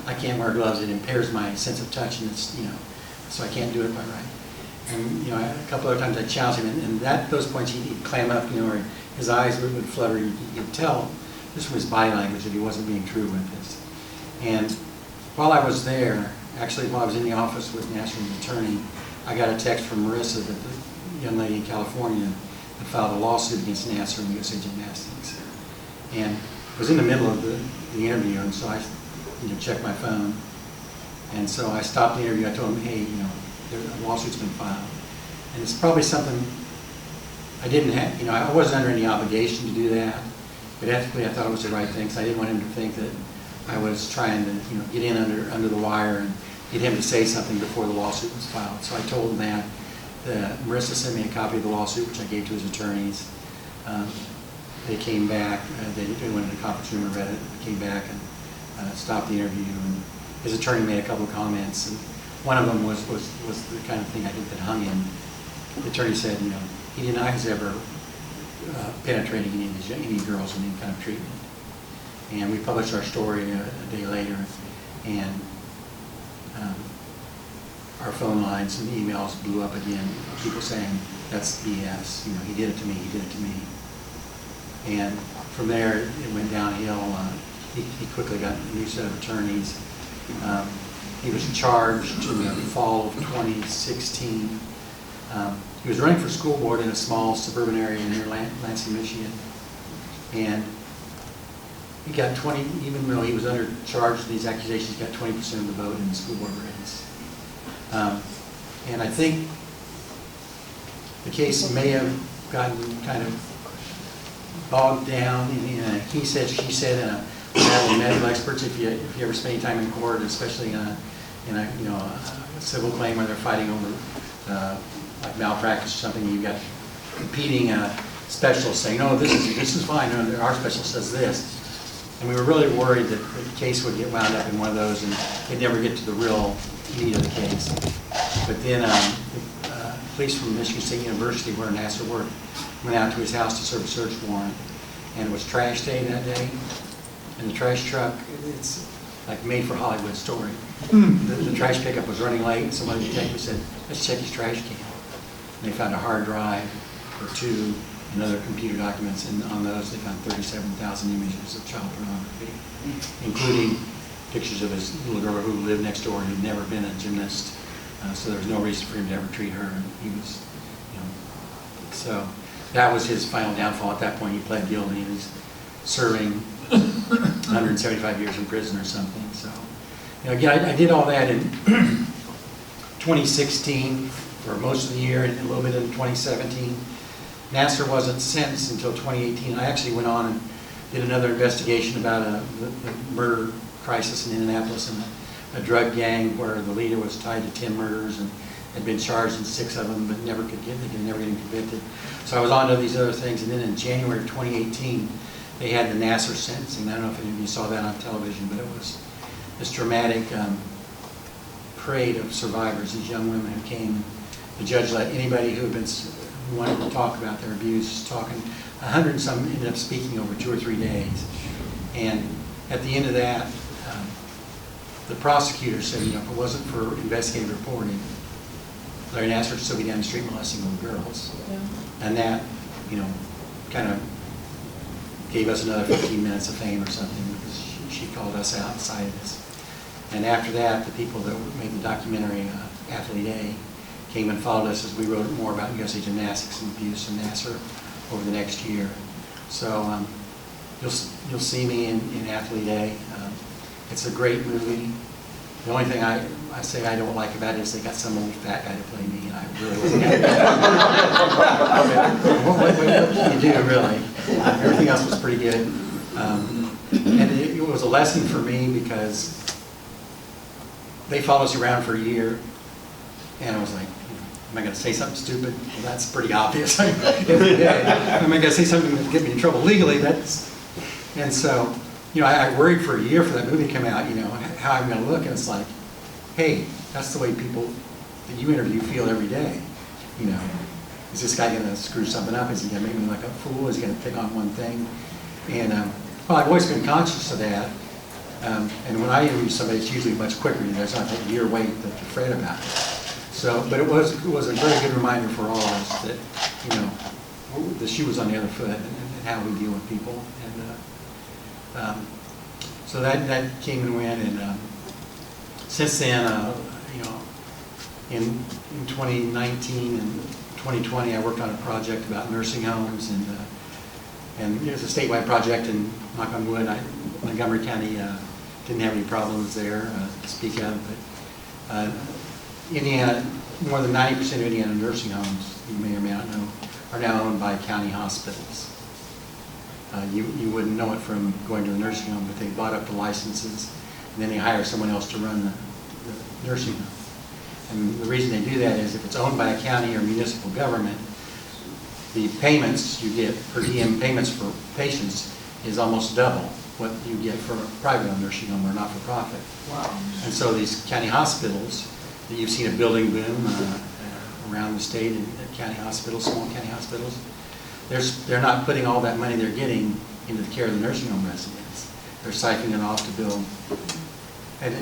I can't wear gloves, it impairs my sense of touch, and it's, you know, so I can't do it quite right. And, you know, a couple other times I challenged him, and at those points he'd clam up, you know, or his eyes would flutter. You could tell just from his body language that he wasn't being true with this. And while I was there, actually while I was in the office with Nassar's attorney, I got a text from Marissa, that the young lady in California, had filed a lawsuit against Nassar and USA Gymnastics. And I was in the middle of the interview, and so I, you know, checked my phone. And so I stopped the interview. I told him, hey, you know, a lawsuit's been filed. And it's probably something I didn't have, you know, I wasn't under any obligation to do that. But ethically, I thought it was the right thing, because I didn't want him to think that I was trying to, you know, get in under the wire and get him to say something before the lawsuit was filed. So I told him that. Marissa sent me a copy of the lawsuit, which I gave to his attorneys. They came back, they went into the conference room and read it, came back and stopped the interview, and his attorney made a couple of comments, and one of them was the kind of thing I think that hung him. The attorney said, you know, he denies ever penetrating any girls in any kind of treatment. And we published our story a day later, and our phone lines and emails blew up again. People saying, that's BS, you know, he did it to me, he did it to me. And from there, it went downhill. He quickly got a new set of attorneys. He was charged in the fall of 2016. He was running for school board in a small suburban area near Lansing, Michigan. And he got 20, even though he was under charge of these accusations, he got 20% of the vote in the school board race. And I think the case may have gotten kind of bogged down in a he said, she said, and a battle of medical experts. If you ever spend any time in court, especially in a you know, a civil claim where they're fighting over like malpractice or something, you've got competing specialists saying, no, this is fine, no, our specialist says this. And we were really worried that the case would get wound up in one of those and they'd never get to the real meat of the case. But then the police from Michigan State University, where Nassar worked, went out to his house to serve a search warrant, and it was trash day that day. And the trash truck, it's like made for Hollywood story. The trash pickup was running late, and some of the detectives said, let's check his trash can. And they found a hard drive or two and other computer documents, and on those they found 37,000 images of child pornography, including pictures of his little girl who lived next door and had never been a gymnast, so there was no reason for him to ever treat her. And he was, you know, so that was his final downfall. At that point, he pled guilty, and he's serving 175 years in prison or something. So, you know, again, I did all that in 2016 for most of the year, and a little bit in 2017. Nassar wasn't sentenced until 2018. I actually went on and did another investigation about the murder crisis in Indianapolis and a drug gang where the leader was tied to 10 murders, and had been charged in 6 of them, but never could get, they could never get convicted. So I was on to these other things, and then in January of 2018, they had the Nassar sentencing. I don't know if any of you saw that on television, but it was this dramatic parade of survivors, these young women who came. The judge let anybody who wanted to talk about their abuse, talking. 100 and some ended up speaking over 2 or 3 days. And at the end of that, the prosecutor said, if it wasn't for investigative reporting, Larry Nassar would still be down the street molesting little girls. Yeah. And that, kind of gave us another 15 minutes of fame or something, because she called us outside of this. And after that, the people that made the documentary, Athlete A, came and followed us as we wrote more about USA Gymnastics and abuse and Nassar over the next year. So you'll see me in Athlete A. It's a great movie. The only thing I say I don't like about it is they got some old fat guy to play me, and I really wasn't what can you do, really? Everything else was pretty good. And it was a lesson for me because they followed us around for a year, and I was like, am I going to say something stupid? Well, that's pretty obvious. Am I going to say something that will get me in trouble legally? And so, I worried for a year for that movie to come out, how I'm going to look, and it's like, hey, that's the way people that you interview feel every day. Is this guy going to screw something up? Is he going to make me look a fool? Is he going to pick on one thing? And, well, I've always been conscious of that. And when I interview somebody, it's usually much quicker. There's not that year wait to fret about it. So, but it was a very good reminder for all of us that, the shoe was on the other foot and how we deal with people. And so that came and went. And since then, in 2019 and 2020, I worked on a project about nursing homes, and it was a statewide project, and knock on wood, Montgomery County didn't have any problems there to speak of, but Indiana, more than 90% of Indiana nursing homes, you may or may not know, are now owned by county hospitals. You wouldn't know it from going to a nursing home, but they bought up the licenses, and then they hire someone else to run the nursing home. And the reason they do that is if it's owned by a county or municipal government, the payments you get, per diem payments for patients, is almost double what you get for a private nursing home or not-for-profit. Wow. And so these county hospitals, that you've seen a building boom around the state and county hospitals, small county hospitals, they're not putting all that money they're getting into the care of the nursing home residents. They're siphoning it off to build. And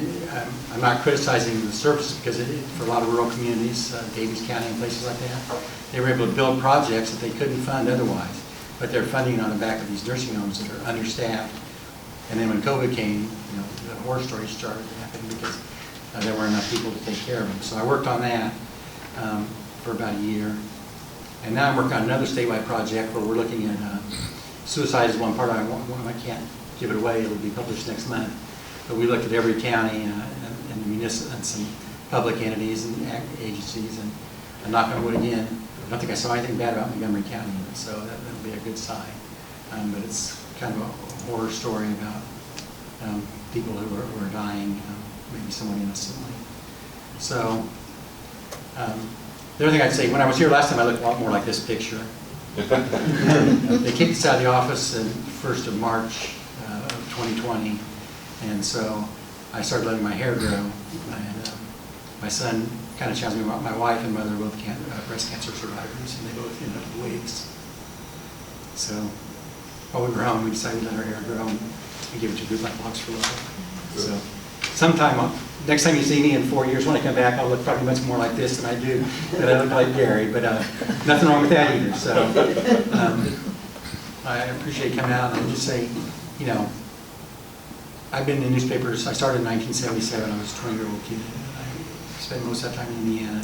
I'm not criticizing the services because for a lot of rural communities, Davies County and places like that, they were able to build projects that they couldn't fund otherwise. But they're funding on the back of these nursing homes that are understaffed. And then when COVID came, the horror stories started happening because there weren't enough people to take care of them. So I worked on that for about a year. And now I'm working on another statewide project where we're looking at suicide is one part. I can't give it away. It'll be published next month. But we looked at every county and some public entities and agencies, and knock on wood again, I don't think I saw anything bad about Montgomery County, so that'll be a good sign. But it's kind of a horror story about people who are dying, maybe somewhat innocently. So the other thing I'd say, when I was here last time, I looked a lot more like this picture. They kicked us out of the office on the 1st of March of 2020. And so I started letting my hair grow, and my son kind of challenged me. My wife and mother are both breast cancer survivors, and they both ended up with wigs. So while we were home, we decided to let our hair grow and give it to a group like Blocks for Love. So next time you see me in 4 years, when I come back, I'll look probably much more like this than I do, than I look like Gary, but nothing wrong with that either. So I appreciate coming out, and I just say, I've been in newspapers. I started in 1977. I was a 20-year-old kid. I spent most of that time in Indiana.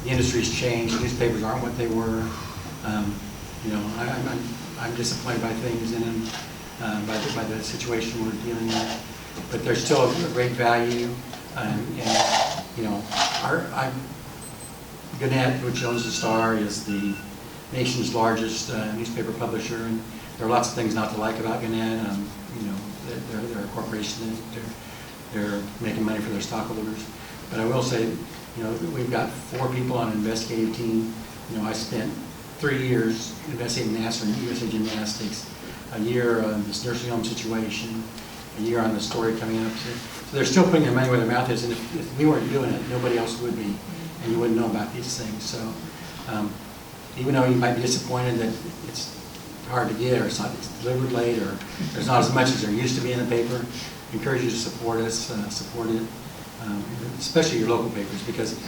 The industry's changed. Newspapers aren't what they were. I'm disappointed by things and by the situation we're dealing with. But there's still a great value. Gannett, which owns the Star, is the nation's largest newspaper publisher, and there are lots of things not to like about Gannett. They're a corporation. They're making money for their stockholders. But I will say, you know, we've got 4 people on an investigative team. You know, I spent 3 years investigating Nasser and USA Gymnastics, a year on this nursing home situation, a year on the story coming up. So they're still putting their money where their mouth is, and if we weren't doing it, nobody else would be, and you wouldn't know about these things. So even though you might be disappointed that it's hard to get, or it's delivered late, or there's not as much as there used to be in the paper, I encourage you to support us, support it, especially your local papers, because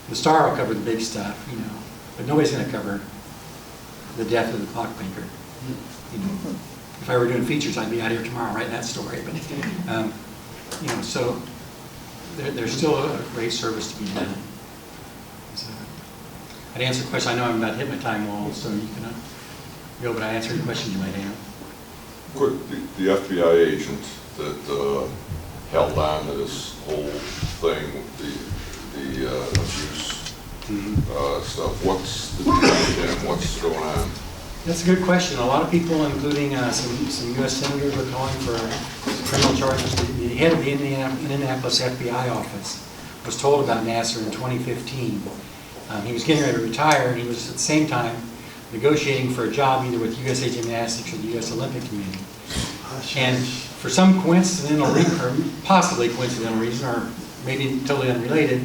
the Star will cover the big stuff, you know, but nobody's going to cover the death of the clockmaker. You know, if I were doing features, I'd be out here tomorrow writing that story. But you know, so there's still a great service to be done. So I'd answer a question. I know I'm about to hit my time wall, so you can go, but I answer any questions you might have. Quick, the FBI agent that held on to this whole thing with the abuse stuff, what's the deal with him? What's going on? That's a good question. A lot of people, including some U.S. senators, are calling for criminal charges. The head of the Indianapolis FBI office was told about Nasser in 2015. He was getting ready to retire, and he was at the same time negotiating for a job either with USA Gymnastics or the U.S. Olympic Committee. And for some coincidental reason, or possibly coincidental reason, or maybe totally unrelated,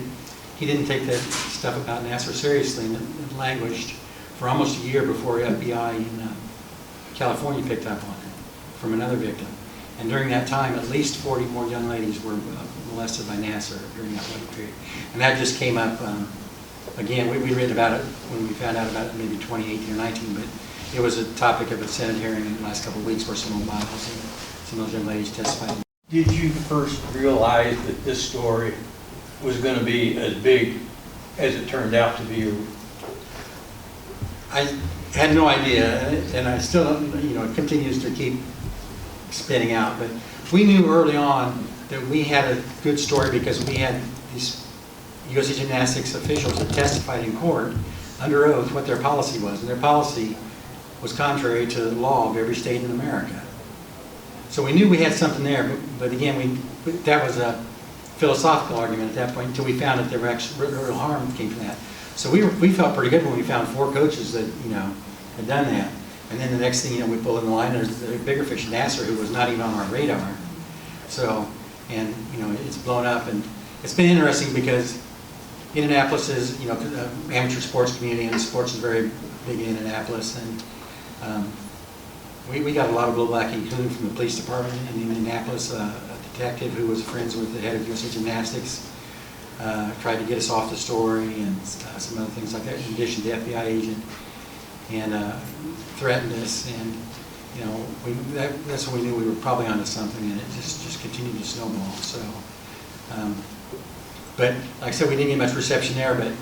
he didn't take that stuff about Nasser seriously, and it languished for almost a year before FBI in California picked up on it from another victim. And during that time, at least 40 more young ladies were molested by Nasser during that waiting period. And that just came up, again, we read about it when we found out about it maybe 2018 or 19, but it was a topic of a Senate hearing in the last couple of weeks where some of those young ladies testified. Did you first realize that this story was going to be as big as it turned out to be? I had no idea, and I still don't, you know, it continues to keep spinning out, but we knew early on that we had a good story because we had these USA Gymnastics officials that testified in court under oath what their policy was, and their policy was contrary to the law of every state in America. So we knew we had something there, but again, that was a philosophical argument at that point until we found that there were actually real harm came from that. So we felt pretty good when we found 4 coaches that, you know, had done that. And then the next thing, you know, we pull in the line, there's the bigger fish, Nasser, who was not even on our radar. So, and, you know, it's blown up, and it's been interesting because Indianapolis is, you know, amateur sports community, and sports is very big in Indianapolis, and we got a lot of blowback, including from the police department in Indianapolis. A detective who was friends with the head of USA Gymnastics tried to get us off the story, and some other things like that, in addition to the FBI agent, and threatened us, and, you know, that's when we knew we were probably onto something, and it just continued to snowball. So, but like I said, we didn't get much reception there, but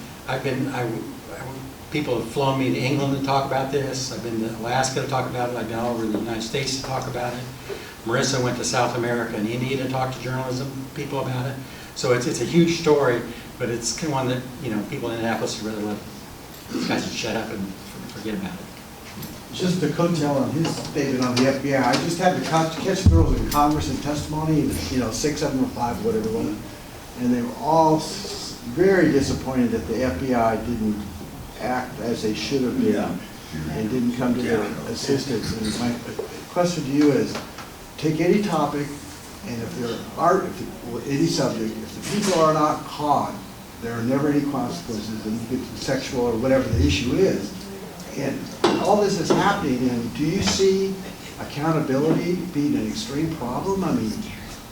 people have flown me to England to talk about this. I've been to Alaska to talk about it. I've been all over the United States to talk about it. Marissa went to South America and India to talk to journalism people about it. So it's a huge story, but it's kind of one that, you know, people in Indianapolis would rather let these guys just shut up and forget about it. Just to coattail on his statement on the FBI, I just had to catch girls in Congress and testimony, you know, 6, 7, or 5, whatever it was, and they were all very disappointed that the FBI didn't act as they should have been and didn't come to their assistance. And my question to you is, take any topic, and if there are, any subject, if the people are not caught, there are never any consequences, and you get sexual or whatever the issue is. And all this is happening, and do you see accountability being an extreme problem? I mean,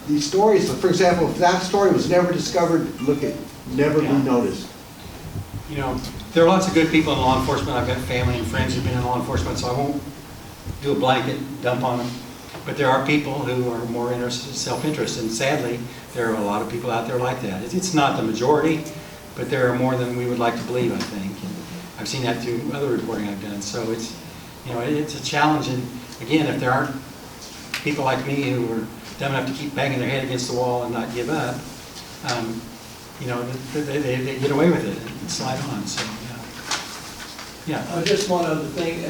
these stories, for example, if that story was never discovered, never be noticed. You know, there are lots of good people in law enforcement. I've got family and friends who've been in law enforcement, so I won't do a blanket dump on them. But there are people who are more interested in self-interest, and sadly, there are a lot of people out there like that. It's not the majority, but there are more than we would like to believe, I think. And I've seen that through other reporting I've done. So it's, you know, it's a challenge. And again, if there aren't people like me who are dumb enough to keep banging their head against the wall and not give up, you know, they get away with it and slide on. So yeah. Just one other thing.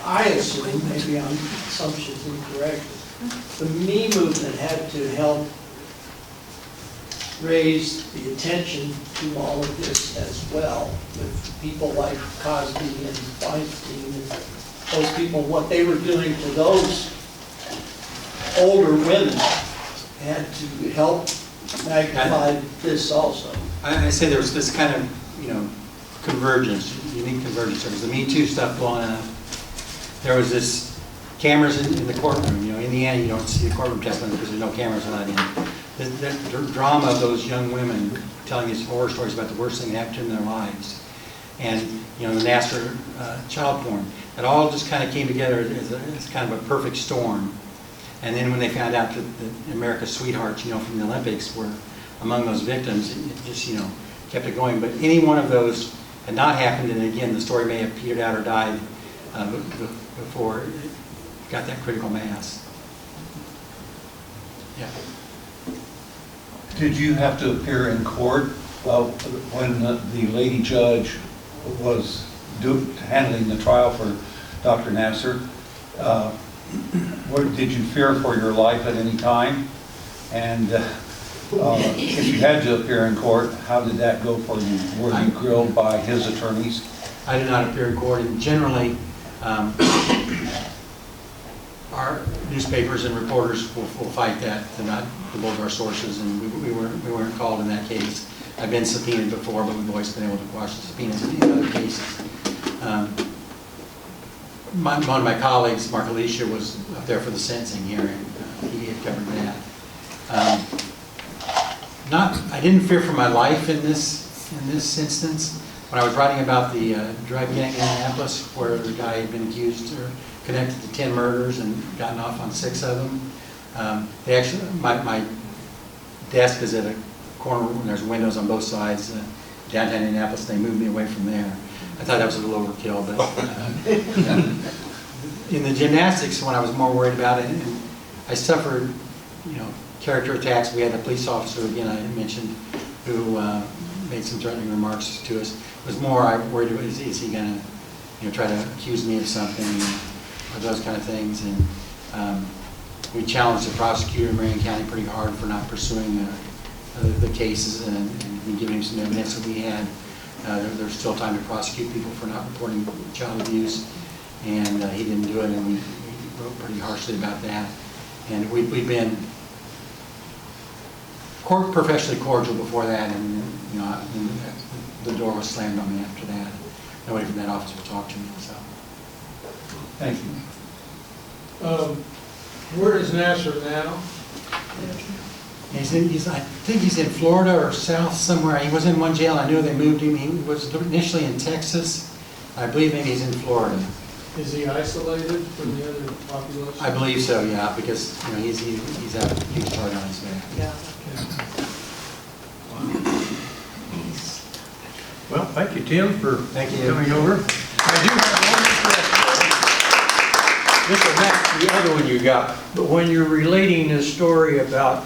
I assume, maybe I'm assumption's incorrect, the Me movement had to help raised the attention to all of this as well, with people like Cosby and Weinstein and those people, what they were doing to those older women, and to help magnify this also. I say there was this kind of, convergence, unique convergence. There was the Me Too stuff blowing up. There was this cameras in the courtroom. In Indiana, you don't see the courtroom testimony because there's no cameras allowed in. That drama of those young women telling these horror stories about the worst thing that happened to them in their lives. And, the Nassar child porn. It all just kind of came together as kind of a perfect storm. And then when they found out that America's sweethearts, from the Olympics were among those victims, it just, kept it going. But any one of those had not happened, and again, the story may have petered out or died before it got that critical mass. Yeah. Did you have to appear in court when the lady judge was handling the trial for Dr. Nassar? Did you fear for your life at any time? And if you had to appear in court, how did that go for you? Were you grilled by his attorneys? I did not appear in court, and generally, our newspapers and reporters will fight that to not divulge our sources, and we weren't called in that case. I've been subpoenaed before, but we've always been able to quash the subpoenas in these other cases. One of my colleagues, Mark Alicia, was up there for the sentencing hearing. He had covered that. I didn't fear for my life in this instance. When I was writing about the drug gang in Indianapolis, where the guy had been accused or connected to 10 murders and gotten off on 6 of them, they actually, my desk is at a corner when there's windows on both sides, downtown Indianapolis. They moved me away from there. I thought that was a little overkill, but in the gymnastics, when I was more worried about it, and I suffered, character attacks. We had a police officer, again, I mentioned, who made some threatening remarks to us. It was more I worried about, is he going to, try to accuse me of something, or those kind of things. And we challenged the prosecutor in Marion County pretty hard for not pursuing the cases and giving him some evidence that we had. There's still time to prosecute people for not reporting child abuse, and he didn't do it, and we wrote pretty harshly about that. And we've been professionally cordial before that, and the door was slammed on me after that. Nobody from that office would talk to me. So, thank you. Where is Nasser now? I think he's in Florida or South somewhere. He was in one jail. I knew they moved him. He was initially in Texas. I believe maybe he's in Florida. Is he isolated from the other population? I believe so, yeah, because he's had a huge part on his back. Yeah. Well, thank you, Tim, for coming over. I do have one question. This will match the other one you got, but when you're relating this story about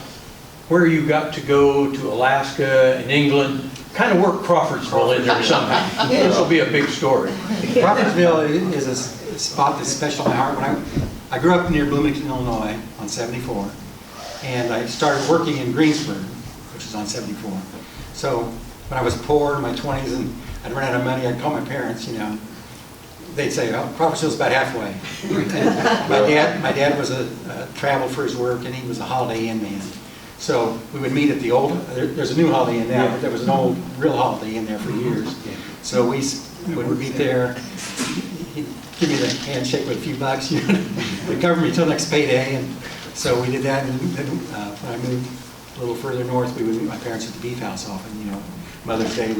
where you got to go to Alaska and England, kind of work Crawfordsville in there somehow. This will be a big story. Crawfordsville is a spot that's special in my heart. I grew up near Bloomington, Illinois on 74, and I started working in Greensburg, which is on 74. So when I was poor in my 20s and I'd run out of money, I'd call my parents, they'd say, oh, Crawfordsville's about halfway. My dad was traveled for his work, and he was a Holiday Inn man. So we would meet at the old, there's a new Holiday Inn now, but there was an old real Holiday Inn there for years. So we would meet there. He'd give me the handshake with a few bucks, to cover me till next payday. And so we did that. And then when I moved a little further north, we would meet my parents at the Beef House often. Mother's Day,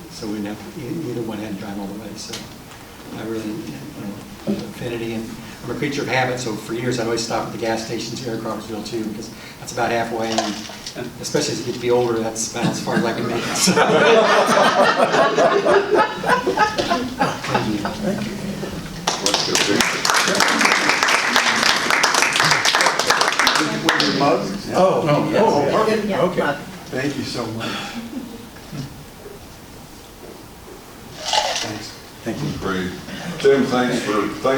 so we'd have, either one had to drive all the way. So I really, affinity, and I'm a creature of habit. So for years, I'd always stop at the gas stations here in Crawfordsville too, because that's about halfway. And especially as you get to be older, that's about as far as I can make it. So. Thank you. Perfect. Yeah. Okay. Thank you so much. Thanks. Thank you. Great. Tim, thanks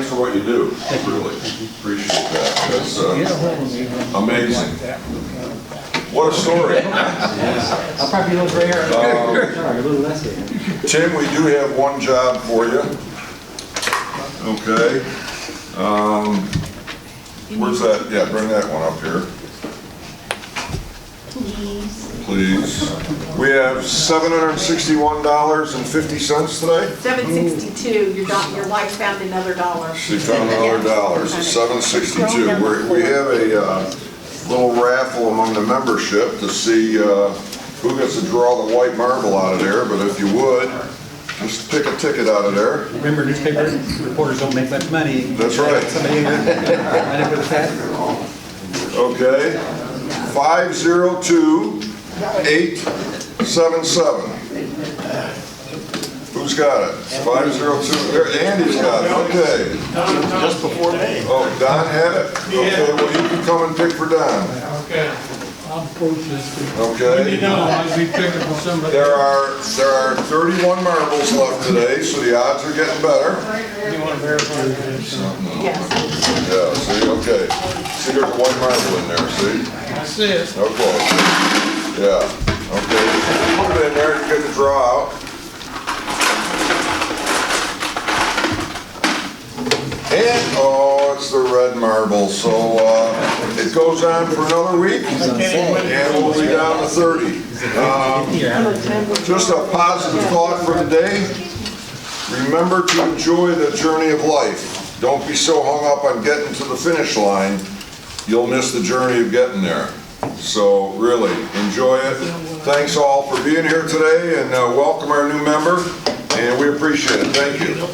for what you do. Really appreciate that. That's amazing. What a story. I'll probably be a little gray hair. Sorry, a little less hair. Tim, we do have one job for you. Okay. Where's that? Yeah, bring that one up here. Please. We have $761.50 today. $7.62, your wife found another dollar. She found another dollar, so $7.62. We have a little raffle among the membership to see who gets to draw the white marble out of there, but if you would, just pick a ticket out of there. Remember, newspaper reporters don't make much money. That's right. Somebody in there, with a hat. Okay, 502877. Who's got it? 502, there, Andy's got it, okay. Just before me. Oh, Don had it? Okay, well, you can come and pick for Don. Okay. I'll post this. Okay. You know, I'll be picking for somebody. There are 31 marbles left today, so the odds are getting better. You want to verify this? Yes. Yeah, see, okay. See, there's a white marble in there, see? I see it. Okay. Yeah, okay. Put it in there, you get the draw out. And, oh, it's the red marble, so it goes on for another week, and we'll be down to 30. Just a positive thought for today. Remember to enjoy the journey of life. Don't be so hung up on getting to the finish line, you'll miss the journey of getting there. So really, enjoy it. Thanks all for being here today, and welcome our new member, and we appreciate it. Thank you.